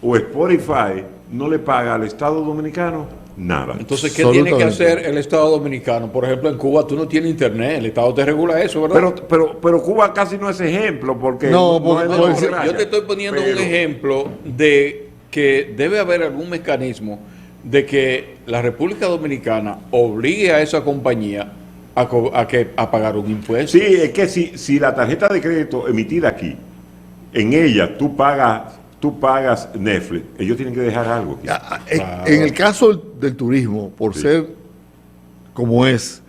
o Spotify, no le paga al Estado Dominicano nada.
Entonces, ¿qué tiene que
Absolutamente.
hacer el Estado Dominicano? Por ejemplo, en Cuba tú no tienes internet, el Estado te regula eso, ¿verdad?
Pero Cuba casi no es ejemplo, porque
No, porque-
es
No,
porque-
democracia.
yo te estoy poniendo
Pero-
un ejemplo de que debe haber algún mecanismo de que la República Dominicana obligue a esa compañía a pagar un impuesto.
Sí, es que si la tarjeta de crédito emitida aquí, en ella tú pagas Netflix, ellos tienen que dejar algo aquí.
En el caso del turismo, por
Sí.
ser como es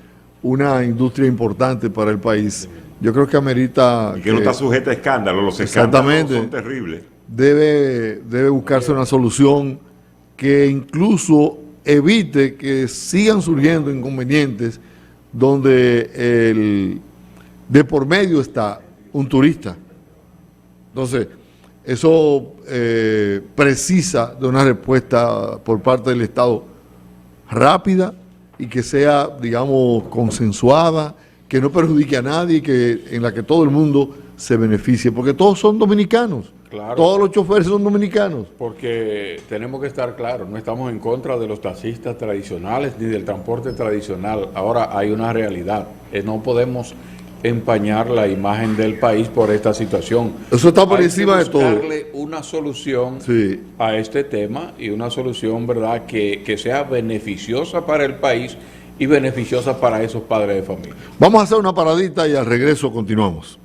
una industria importante para el país, yo creo que amerita
Y que no está sujeta a escándalos, los
Exactamente.
escándalos son terribles.
debe buscarse una solución que incluso evite que sigan surgiendo inconvenientes donde de por medio está un turista. Entonces, eso precisa de una respuesta por parte del Estado rápida y que sea, digamos, consensuada, que no perjudique a nadie, en la que todo el mundo se beneficie, porque todos son dominicanos.
Claro.
Todos los choferes son dominicanos.
Porque tenemos que estar claros, no estamos en contra de los taxistas tradicionales ni del transporte tradicional. Ahora hay una realidad, no podemos empañar la imagen del país por esta situación.
Eso está por
Hay
encima
que
de todo.
buscarle una solución
Sí.
a este tema, y una solución, ¿verdad?, que sea beneficiosa para el país y beneficiosa para esos padres de familia.
Vamos a hacer una paradita y al regreso continuamos.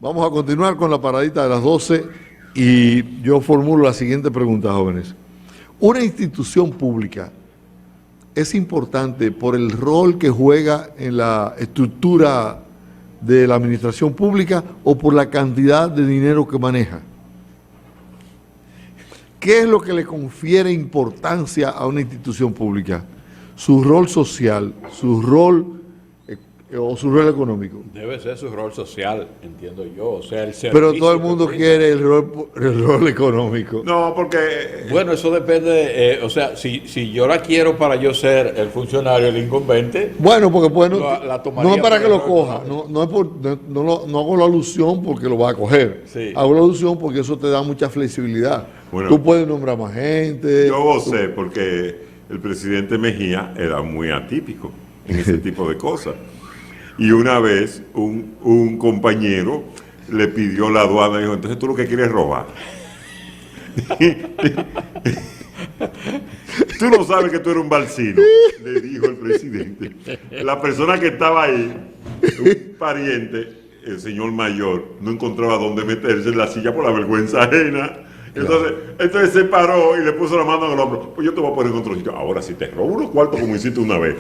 Vamos a continuar con la paradita de las 12 y yo formulo la siguiente pregunta, jóvenes. Una institución pública es importante por el rol que juega en la estructura de la administración pública o por la cantidad de dinero que maneja. ¿Qué es lo que le confiere importancia a una institución pública? Su rol social, su rol o su rol económico.
Debe ser su rol social, entiendo yo. O sea, el
Pero todo el
servicio
mundo
que brinda.
quiere el rol económico.
No, porque
Bueno, eso depende, o sea, si yo la quiero para yo ser el funcionario, el incumbente,
Bueno, porque bueno,
La tomaría
no es para
por
que lo
error,
coja,
claro.
no hago la alusión porque lo va a coger.
Sí.
Hago la alusión porque eso te da mucha flexibilidad.
Bueno.
Tú puedes nombrar más gente.
yo gocé porque el presidente Mejía era muy atípico en ese tipo de cosas. Y una vez un compañero le pidió la aduana y dijo, entonces tú lo que quieres es robar. Tú no sabes que tú eres un balsino, le dijo el presidente. La persona que estaba ahí, un pariente, el señor mayor, no encontraba dónde meterse en la silla por la vergüenza ajena. Entonces se paró y le puso la mano en el hombro. Pues yo te voy a poner en otro sitio. Ahora, si te robo unos cuartos como hiciste una vez,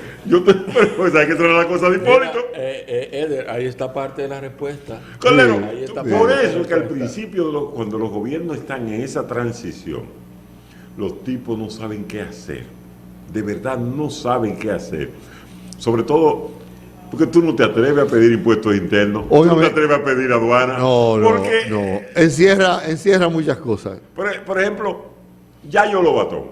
pues hay que traer la cosa de Hipólito.
Eder, ahí está parte de la respuesta.
Colero,
Ahí está
por
parte de
eso
la
es que al
respuesta.
principio, cuando los gobiernos están en esa transición, los tipos no saben qué hacer. De verdad no saben qué hacer. Sobre todo porque tú no te atreves a pedir impuestos internos, tú no
Óigame.
te atreves a pedir aduana.
No,
porque,
no. Encierra muchas cosas.
Por ejemplo, Yayo Lobatón.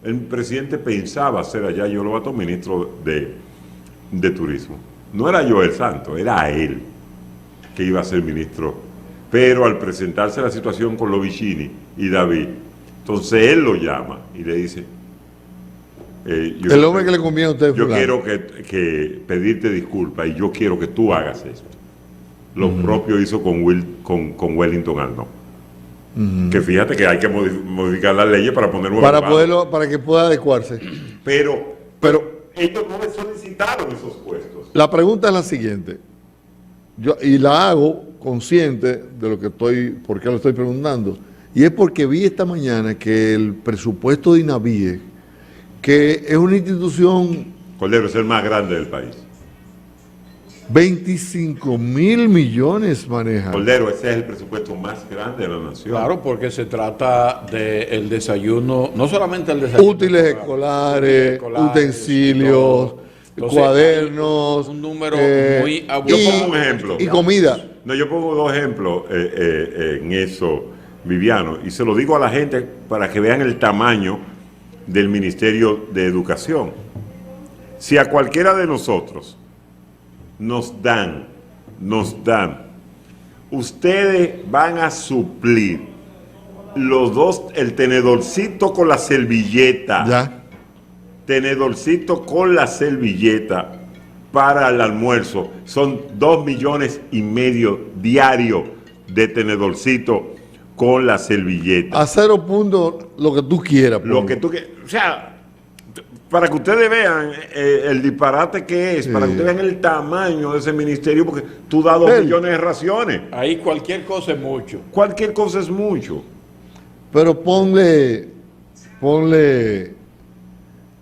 El presidente pensaba hacer a Yayo Lobatón ministro de Turismo. No era Joel Santos, era él que iba a ser ministro. Pero al presentarse la situación con Lovicini y David, entonces él lo llama y le dice,
El hombre que le conviene a usted,
yo
fulano.
quiero que pedirte disculpas y yo quiero que tú hagas esto. Lo propio hizo con Wellington Arnaud. Que fíjate que hay que modificar las leyes para poner un abogado.
Para que pueda adecuarse.
Pero ellos no le solicitaron esos puestos.
La pregunta es la siguiente. Y la hago consciente de por qué lo estoy preguntando. Y es porque vi esta mañana que el presupuesto de INAVIE, que es una institución,
Cordero es el más grande del país.
25.000 millones maneja.
Cordero, ese es el presupuesto más grande de la nación.
Claro, porque se trata del desayuno, no solamente el desayuno.
Útiles escolares, utensilios,
Entonces,
cuadernos.
un número muy
Yo
abundante.
pongo un ejemplo.
Y comida.
No, yo pongo dos ejemplos en eso, Viviano, y se lo digo a la gente para que vean el tamaño del Ministerio de Educación. Si a cualquiera de nosotros nos dan, ustedes van a suplir los dos, el tenedorcito con la servilleta.
Ya.
Tenedorcito con la servilleta para el almuerzo. Son 2,5 millones diarios de tenedorcito con la servilleta.
A 0 puntos lo que tú quieras.
Lo que tú quieras. O sea, para que ustedes vean el disparate que es, para que ustedes vean el tamaño de ese ministerio, porque tú das 2 millones de raciones.
Ahí cualquier cosa es mucho.
Cualquier cosa es mucho.
Pero ponle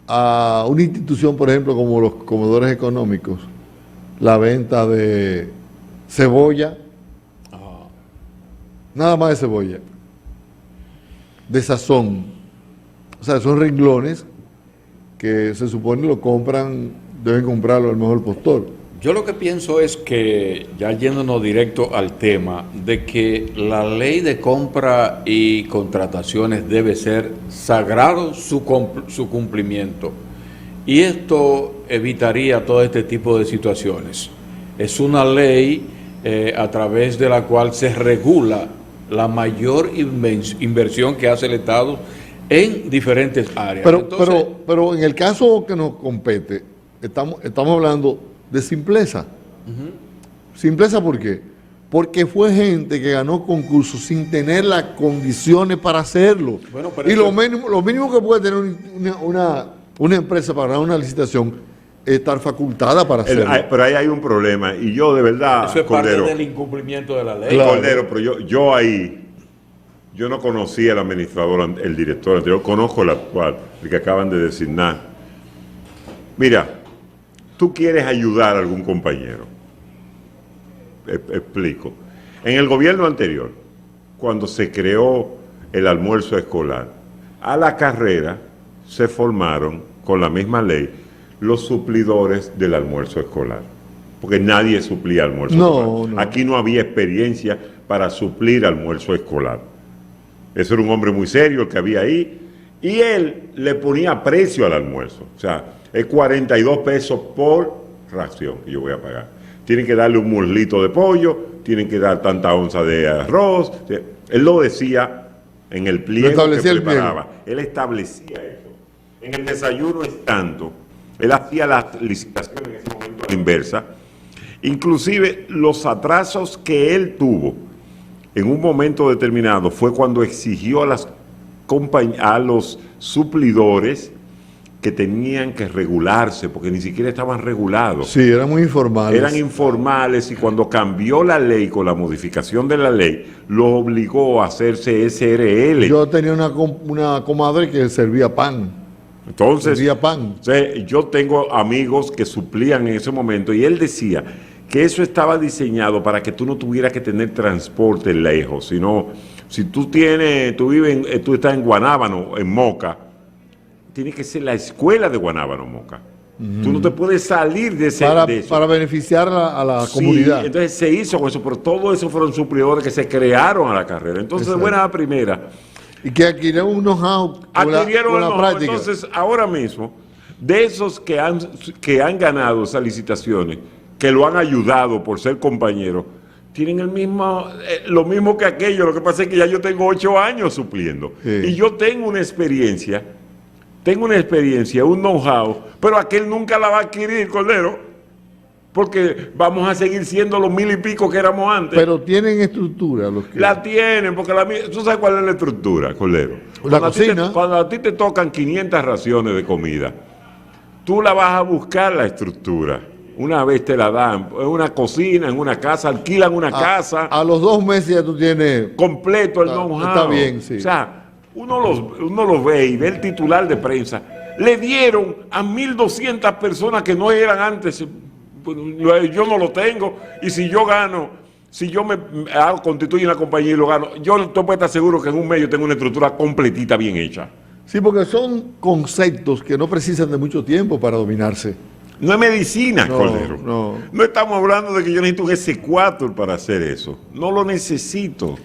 a una institución, por ejemplo, como los comedores económicos, la venta de cebolla, nada más de cebolla, de sazón. O sea, son renglones que se supone deben comprarlo al mejor postor.
Yo lo que pienso es que, ya yéndonos directo al tema, de que la ley de compra y contrataciones debe ser sagrado su cumplimiento. Y esto evitaría todo este tipo de situaciones. Es una ley a través de la cual se regula la mayor inversión que hace el Estado en diferentes áreas.
Pero en el caso que nos compete, estamos hablando de simpleza. ¿Simpleza por qué? Porque fue gente que ganó concursos sin tener las condiciones para hacerlo.
Bueno, pero
y
eso-
lo mínimo que puede tener una empresa para ganar una licitación es estar facultada para hacerlo.
Pero ahí hay un problema. Y yo de verdad,
Eso es parte
Cordero,
del incumplimiento de la ley.
Claro.
Cordero, pero yo no conocía al administrador, el director anterior, conozco el actual, el que acaban de designar. Mira, tú quieres ayudar a algún compañero. Explico. En el gobierno anterior, cuando se creó el almuerzo escolar, a la carrera se formaron, con la misma ley, los suplidores del almuerzo escolar. Porque nadie suplía almuerzo
No,
escolar.
no.
Aquí no había experiencia para suplir almuerzo escolar. Ese era un hombre muy serio el que había ahí. Y él le ponía precio al almuerzo. O sea, es 42 pesos por ración que yo voy a pagar. Tienen que darle un muslito de pollo, tienen que dar tanta onza de arroz. O sea, él lo decía en el pliego que
establecía el
preparaba. Él establecía eso. En el desayuno es tanto. Él hacía las licitaciones en ese momento a la inversa. Inclusive los atrasos que él tuvo en un momento determinado fue cuando exigió a los suplidores que tenían que regularse, porque ni siquiera estaban regulados.
Sí, eran muy informales.
Eran informales, y cuando cambió la ley, con la modificación de la ley, lo obligó a hacerse SRL.
Yo tenía una comadre que servía pan.
Entonces,
Servía pan.
yo tengo amigos que suplían en ese momento, y él decía que eso estaba diseñado para que tú no tuvieras que tener transporte lejos, sino si tú estás en Guanábano, en Moca, tiene que ser la escuela de Guanábano, Moca. Tú no te puedes salir de eso.
Para beneficiar a la
Sí,
comunidad.
entonces se hizo con eso, pero todo eso fueron suplidores que se crearon a la carrera. Entonces, de buena a primera,
Y que adquirieron un know-how
adquirieron
con
el
la
know-how.
práctica.
Entonces, ahora mismo, de esos que han ganado esas licitaciones, que lo han ayudado por ser compañeros, tienen lo mismo que aquello. Lo que pasa es que ya yo tengo 8 años supliendo.
Sí.
Y yo tengo una experiencia, un know-how, pero aquel nunca la va a adquirir, Cordero, porque vamos a seguir siendo los 1000 y pico que éramos antes.
Pero tienen estructura los que...
La tienen, porque tú sabes cuál es la estructura, Cordero.
La cocina.
Cuando a ti te tocan 500 raciones de comida, tú la vas a buscar la estructura. Una vez te la dan, en una cocina, en una casa, alquilan una casa.
A los 2 meses ya tú tienes...
Completo el
Está-
know-how.
está bien, sí.
O sea, uno los ve y ve el titular de prensa. Le dieron a 1.200 personas que no eran antes. Yo no lo tengo. Y si yo gano, si yo me constituyo una compañía y lo gano, yo te puedo estar seguro que en un mes yo tengo una estructura completita, bien hecha.
Sí, porque son conceptos que no precisan de mucho tiempo para dominarse.
No es medicina,
No,
Cordero.
no.
No estamos hablando de que yo necesito un S4 para hacer eso. No lo necesito.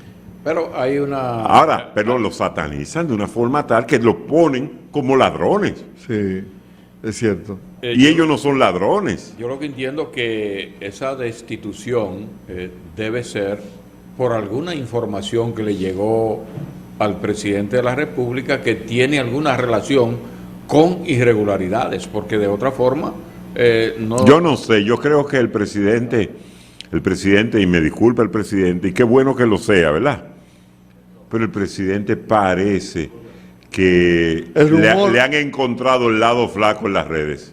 Pero hay una...
Ahora, pero lo satanizan de una forma tal que lo ponen como ladrones.
Sí, es cierto.
Y ellos no son ladrones.
Yo lo que entiendo que esa destitución debe ser por alguna información que le llegó al presidente de la República que tiene alguna relación con irregularidades, porque de otra forma no...
Yo no sé, yo creo que el presidente, y me disculpa el presidente, y qué bueno que lo sea, ¿verdad? Pero el presidente parece que
El rumor-
le han encontrado el lado flaco en las redes.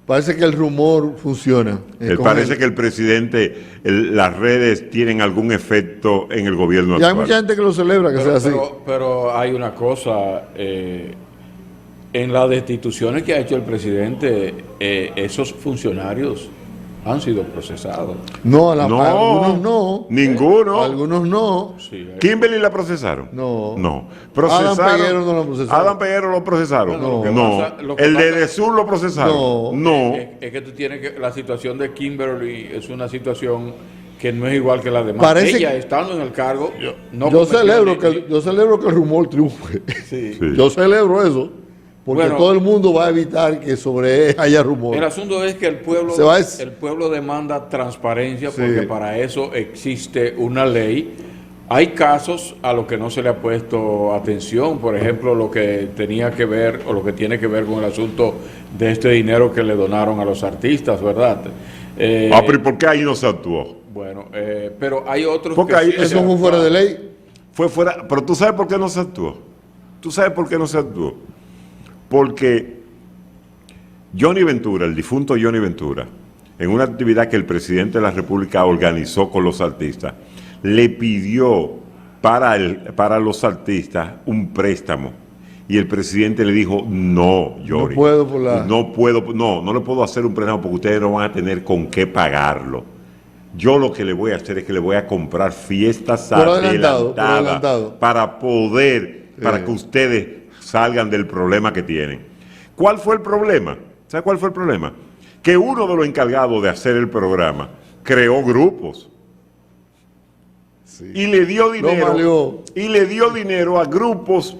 Parece que el rumor funciona.
Parece que el presidente, las redes tienen algún efecto en el gobierno
Y hay
actual.
mucha gente que lo celebra que sea así.
pero hay una cosa, en las destituciones que ha hecho el presidente, esos funcionarios han sido procesados.
No,
No,
algunos no.
ninguno.
Algunos no.
Sí,
¿Kimberly la procesaron?
No.
No.
Adam Peguero no lo procesaron.
Adam Peguero lo procesaron.
No.
No. El de Edesur lo procesaron.
No.
No.
Es que tú tienes que... La situación de Kimberly es una situación que no es igual que la demás.
Parece
Ella,
que-
estando en el cargo, no
yo
cometió
celebro
ni-
yo celebro que el rumor triunfe.
Sí.
Sí.
Yo celebro eso. Porque
Bueno.
todo el mundo va a evitar que sobre él haya rumor.
El asunto es que el pueblo demanda transparencia, porque
Sí.
para eso existe una ley. Hay casos a los que no se le ha puesto atención, por ejemplo, lo que tenía que ver o lo que tiene que ver con el asunto de este dinero que le donaron a los artistas, ¿verdad?
Pero ¿y por qué ahí no se actuó?
Bueno, pero hay otros
Porque
que
ahí-
sí se
Eso fue fuera de ley.
Fue fuera. Pero tú sabes por qué no se actuó. Tú sabes por qué no se actuó. Porque Johnny Ventura, el difunto Johnny Ventura, en una actividad que el presidente de la República organizó con los artistas, le pidió para los artistas un préstamo. Y el presidente le dijo, no, Johnny.
No puedo por la-
No le puedo hacer un préstamo porque ustedes no van a tener con qué pagarlo. Yo lo que le voy a hacer es que le voy a comprar fiestas
Por adelantado, por
adelantadas
adelantado.
para que ustedes salgan del problema que tienen. ¿Cuál fue el problema? ¿Sabe cuál fue el problema? Que uno de los encargados de hacer el programa creó grupos.
Sí.
Y le dio
Lo
dinero.
maleó.
Y le dio dinero a grupos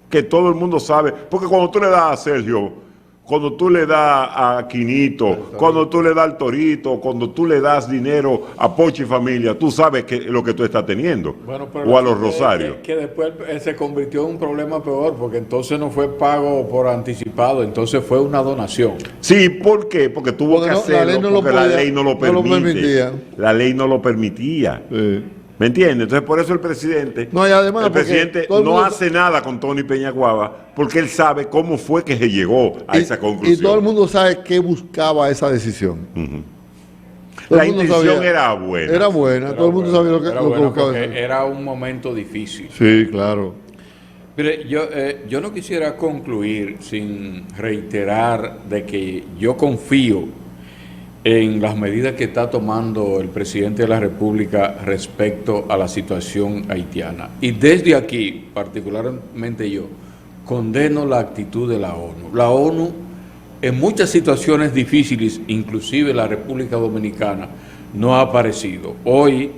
que todo el mundo sabe. Porque cuando tú le das a Sergio, cuando tú le das a Quinito, cuando tú le das al Torito, cuando tú le das dinero a Pochi y familia, tú sabes lo que tú estás teniendo.
Bueno, pero
o a los Rosarios.
Que después se convirtió en un problema peor, porque entonces no fue pago por anticipado, entonces fue una donación.
Sí, ¿por qué? Porque tuvo
Porque
que
no, la
hacerlo
ley no lo
porque la
podía-
ley no lo
no lo
permite.
permitía.
La ley no lo permitía.
Sí.
¿Me entiendes? Entonces por eso el presidente,
No, y además,
el
porque
presidente
todo el
no
mundo-
hace nada con Tony Peñaguaba porque él sabe cómo fue que se llegó a esa conclusión.
Y todo el mundo sabe qué buscaba esa decisión. Todo
La
el mundo
intención
sabía.
era buena.
Era buena, todo el mundo sabía lo que
Era
buscaba.
porque era un momento difícil.
Sí, claro.
Mire, yo no quisiera concluir sin reiterar de que yo confío en las medidas que está tomando el presidente de la República respecto a la situación haitiana. Y desde aquí, particularmente yo, condeno la actitud de la ONU. La ONU, en muchas situaciones difíciles, inclusive la República Dominicana, no ha aparecido. Hoy,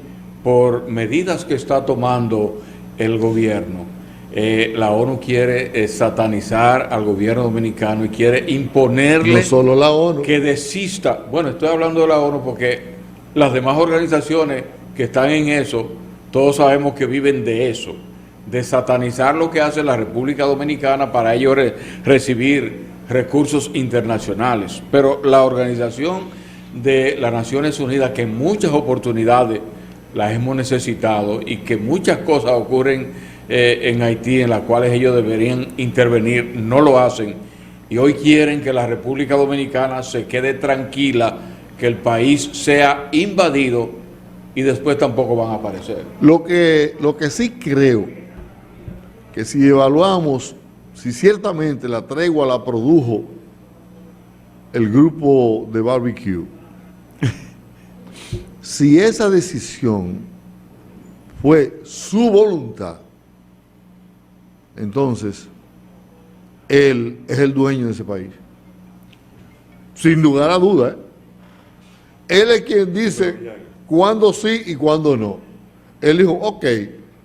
por medidas que está tomando el gobierno, la ONU quiere satanizar al gobierno dominicano y quiere imponerle
No solo la ONU.
que desista. Bueno, estoy hablando de la ONU porque las demás organizaciones que están en eso, todos sabemos que viven de eso, de satanizar lo que hace la República Dominicana para ellos recibir recursos internacionales. Pero la Organización de las Naciones Unidas, que en muchas oportunidades las hemos necesitado y que muchas cosas ocurren en Haití en las cuales ellos deberían intervenir, no lo hacen. Y hoy quieren que la República Dominicana se quede tranquila, que el país sea invadido y después tampoco van a aparecer.
Lo que sí creo, que si evaluamos, si ciertamente la tregua la produjo el grupo de barbecue, si esa decisión fue su voluntad, entonces él es el dueño de ese país. Sin lugar a duda, Él es quien dice cuándo sí y cuándo no. Él dijo, ok,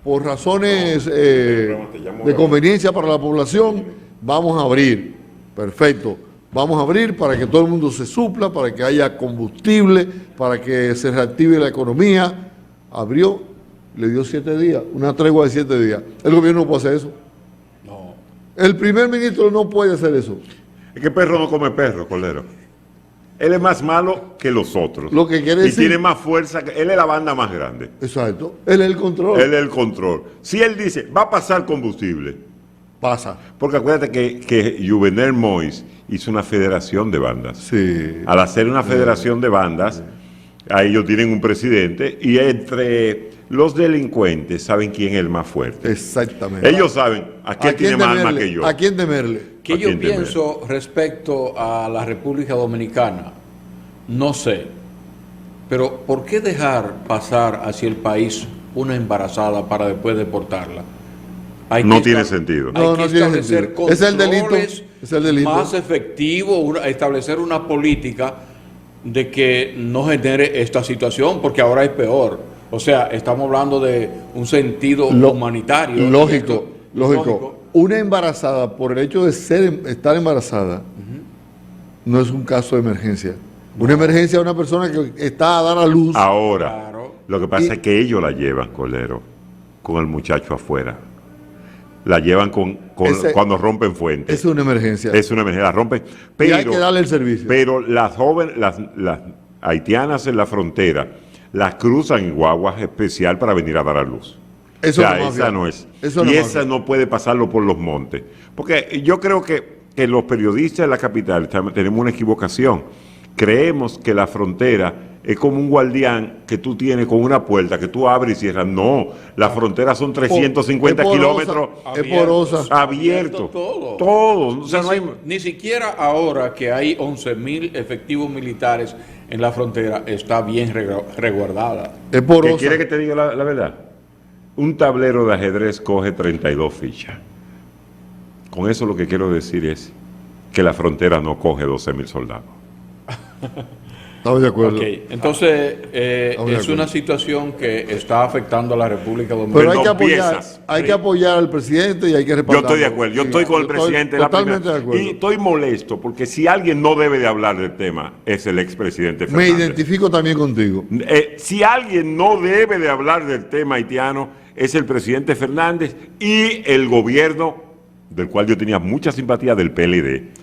por razones de conveniencia para la población, vamos a abrir. Perfecto. Vamos a abrir para que todo el mundo se supla, para que haya combustible, para que se reactive la economía. Abrió, le dio 7 días, una tregua de 7 días. El gobierno no puede hacer eso.
No.
El primer ministro no puede hacer eso.
Es que perro no come perro, Cordero. Él es más malo que los otros.
Lo que quiere
y
decir-
tiene más fuerza. Él es la banda más grande.
Exacto. Él es el control.
Él es el control. Si él dice, va a pasar combustible.
Pasa.
Porque acuérdate que Juvenel Moïse hizo una federación de bandas.
Sí.
Al hacer una federación de bandas, a ellos tienen un presidente y entre los delincuentes saben quién es el más fuerte.
Exactamente.
Ellos saben a quién tiene más armas que yo.
¿A quién temerle?
¿Qué
¿A
yo
quién temer?
pienso respecto a la República Dominicana? No sé. Pero ¿por qué dejar pasar hacia el país una embarazada para después deportarla? Hay
No
que
tiene
estar-
sentido.
Hay
No,
que
no tiene
establecer
sentido. Es el delito,
controles
es el delito.
más efectivos, establecer una política de que no genere esta situación, porque ahora es peor. O sea, estamos hablando de un sentido humanitario.
Lógico,
Y
lógico. Una embarazada, por el hecho de estar embarazada, no es un caso de emergencia. Una emergencia es una persona que está a dar a luz.
Ahora,
Claro.
lo que pasa
Y-
es que ellos la llevan, Colero, con el muchacho afuera. La llevan cuando rompen fuentes.
Es una emergencia.
Es una emergencia, la rompen.
y
Pero,
hay que darle el servicio.
pero las jóvenes, las haitianas en la frontera, las cruzan en guaguas especial para venir a dar a luz.
Eso
o sea,
no es
esa
mafia.
no es.
Eso
y
no es
esa
mafia.
no puede pasarlo por los montes. Porque yo creo que los periodistas de la capital tenemos una equivocación. Creemos que la frontera es como un guardián que tú tienes con una puerta que tú abres y cierras. No, la frontera son 350
Es porosa,
kilómetros
es porosa.
abiertos.
Todo.
Todos. O sea, no hay...
Ni siquiera ahora que hay 11.000 efectivos militares en la frontera está bien resguardada.
Es
¿Qué
porosa.
quiere que te diga la verdad? Un tablero de ajedrez coge 32 fichas. Con eso lo que quiero decir es que la frontera no coge 12.000 soldados.
Estamos de acuerdo.
Ok, entonces
de
es
acuerdo.
una situación que está afectando a la República
Pero
Dominicana.
hay que
no
apoyar,
piensas.
hay que apoyar al presidente y hay que
Yo
respaldarlo.
estoy de acuerdo, yo
Sí,
estoy con el
estoy
presidente. La
totalmente
primera.
de acuerdo.
Y estoy molesto porque si alguien no debe de hablar del tema es el expresidente
Me
Fernández.
identifico también contigo.
Si alguien no debe de hablar del tema haitiano es el presidente Fernández y el gobierno, del cual yo tenía mucha simpatía, del PLD.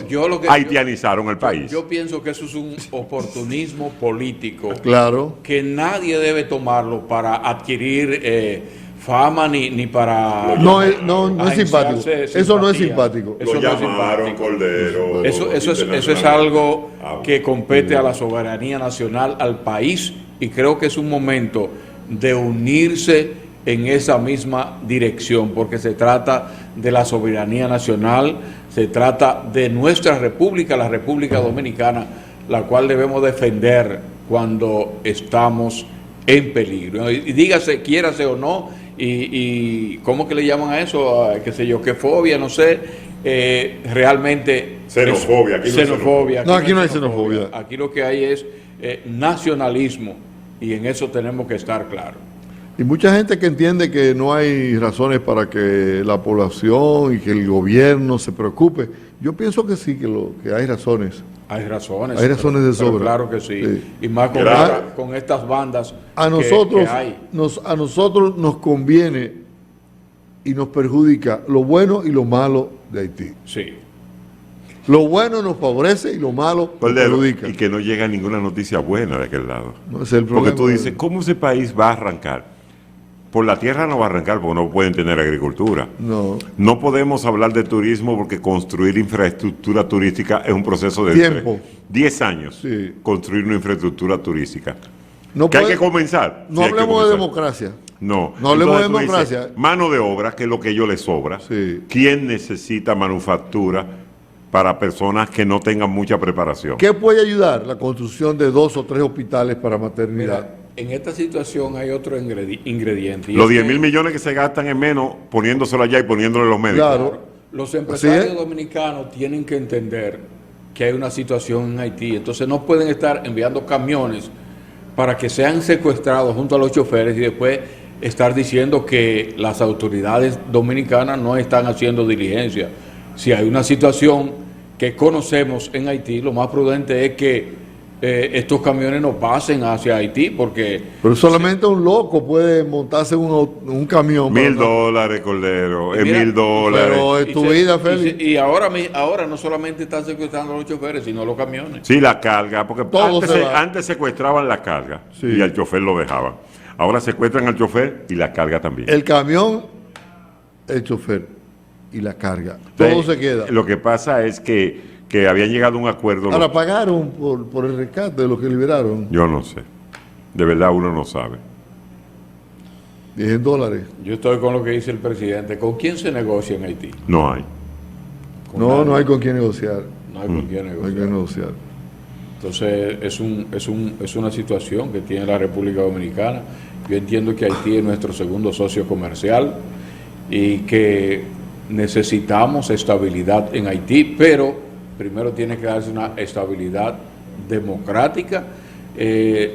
Yo lo que
Haitianizaron el país.
yo pienso que eso es un oportunismo político
Claro.
que nadie debe tomarlo para adquirir fama ni para
No es simpático.
agenciarse
Eso no es
simpatía.
simpático.
Eso no es simpático.
Cordero.
Eso es algo que compete a la soberanía nacional, al país, y creo que es un momento de unirse en esa misma dirección, porque se trata de la soberanía nacional, se trata de nuestra república, la República Dominicana, la cual debemos defender cuando estamos en peligro. Y dígase, quiérase o no, y ¿cómo que le llaman a eso? Qué sé yo, qué fobia, no sé. Realmente
Xenofobia, aquí no hay
xenofobia.
No, aquí no hay xenofobia.
Aquí lo que hay es nacionalismo, y en eso tenemos que estar claros.
Y mucha gente que entiende que no hay razones para que la población y que el gobierno se preocupe. Yo pienso que sí, que hay razones.
Hay razones.
Hay razones de
pero
sobra.
Claro que sí.
Sí.
Y más con,
Claro.
con estas bandas
A
que
nosotros,
hay.
a nosotros nos conviene y nos perjudica lo bueno y lo malo de Haití.
Sí.
Lo bueno nos favorece y lo malo nos
Cordero,
perjudica.
y que no llega ninguna noticia buena de aquel lado.
No, ese es el
Porque
problema.
tú dices, ¿cómo ese país va a arrancar? Por la tierra no va a arrancar porque no pueden tener agricultura.
No.
No podemos hablar de turismo porque construir infraestructura turística es un proceso de
Tiempo.
10 años.
Sí.
Construir una infraestructura turística.
No
Que hay
puede-
que comenzar.
No
Sí, hay que
hablemos de
comenzar.
democracia.
No.
No hablemos de
Entonces tú dices,
democracia.
mano de obra, que es lo que a ellos les sobra.
Sí.
¿Quién necesita manufactura para personas que no tengan mucha preparación?
¿Qué puede ayudar? La construcción de 2 o 3 hospitales para maternidad.
Mira, en esta situación hay otro ingrediente. y
Los
es
10
que
mil millones que se gastan en menos poniéndoselo allá y poniéndole los médicos.
Claro.
los
Así
empresarios
es.
dominicanos tienen que entender que hay una situación en Haití. Entonces no pueden estar enviando camiones para que sean secuestrados junto a los choferes y después estar diciendo que las autoridades dominicanas no están haciendo diligencia. Si hay una situación que conocemos en Haití, lo más prudente es que estos camiones no pasen hacia Haití, porque
Pero solamente un loco puede montarse en un camión. para-
$1,000, Cordero, es
Mira,
$1,000.
Pero es tu vida, Félix.
Y ahora no solamente están secuestrando a los choferes, sino los camiones.
Sí, la carga, porque
Todo se va.
antes secuestraban la carga
Sí.
y al chofer lo dejaban. Ahora secuestran al chofer y la carga también.
El camión, el chofer y la carga. Todo
Entonces,
se queda.
Lo que pasa es que habían llegado a un acuerdo.
Ahora pagaron por el rescate de lo que liberaron.
Yo no sé. De verdad uno no sabe.
$10.
Yo estoy con lo que dice el presidente. ¿Con quién se negocia en Haití?
No hay.
Con
No,
nadie.
no hay con quién negociar.
No hay con quién
No hay
negociar.
que negociar.
Entonces es una situación que tiene la República Dominicana. Yo entiendo que Haití es nuestro segundo socio comercial y que necesitamos estabilidad en Haití, pero primero tiene que darse una estabilidad democrática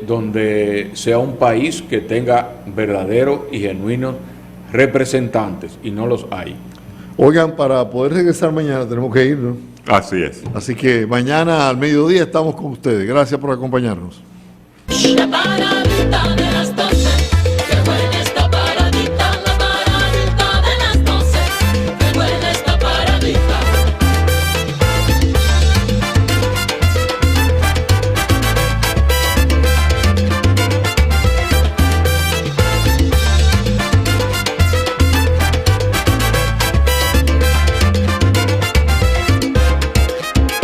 donde sea un país que tenga verdaderos y genuinos representantes, y no los hay.
Oigan, para poder regresar mañana tenemos que irnos.
Así es.
Así que mañana al mediodía estamos con ustedes. Gracias por acompañarnos.
La parada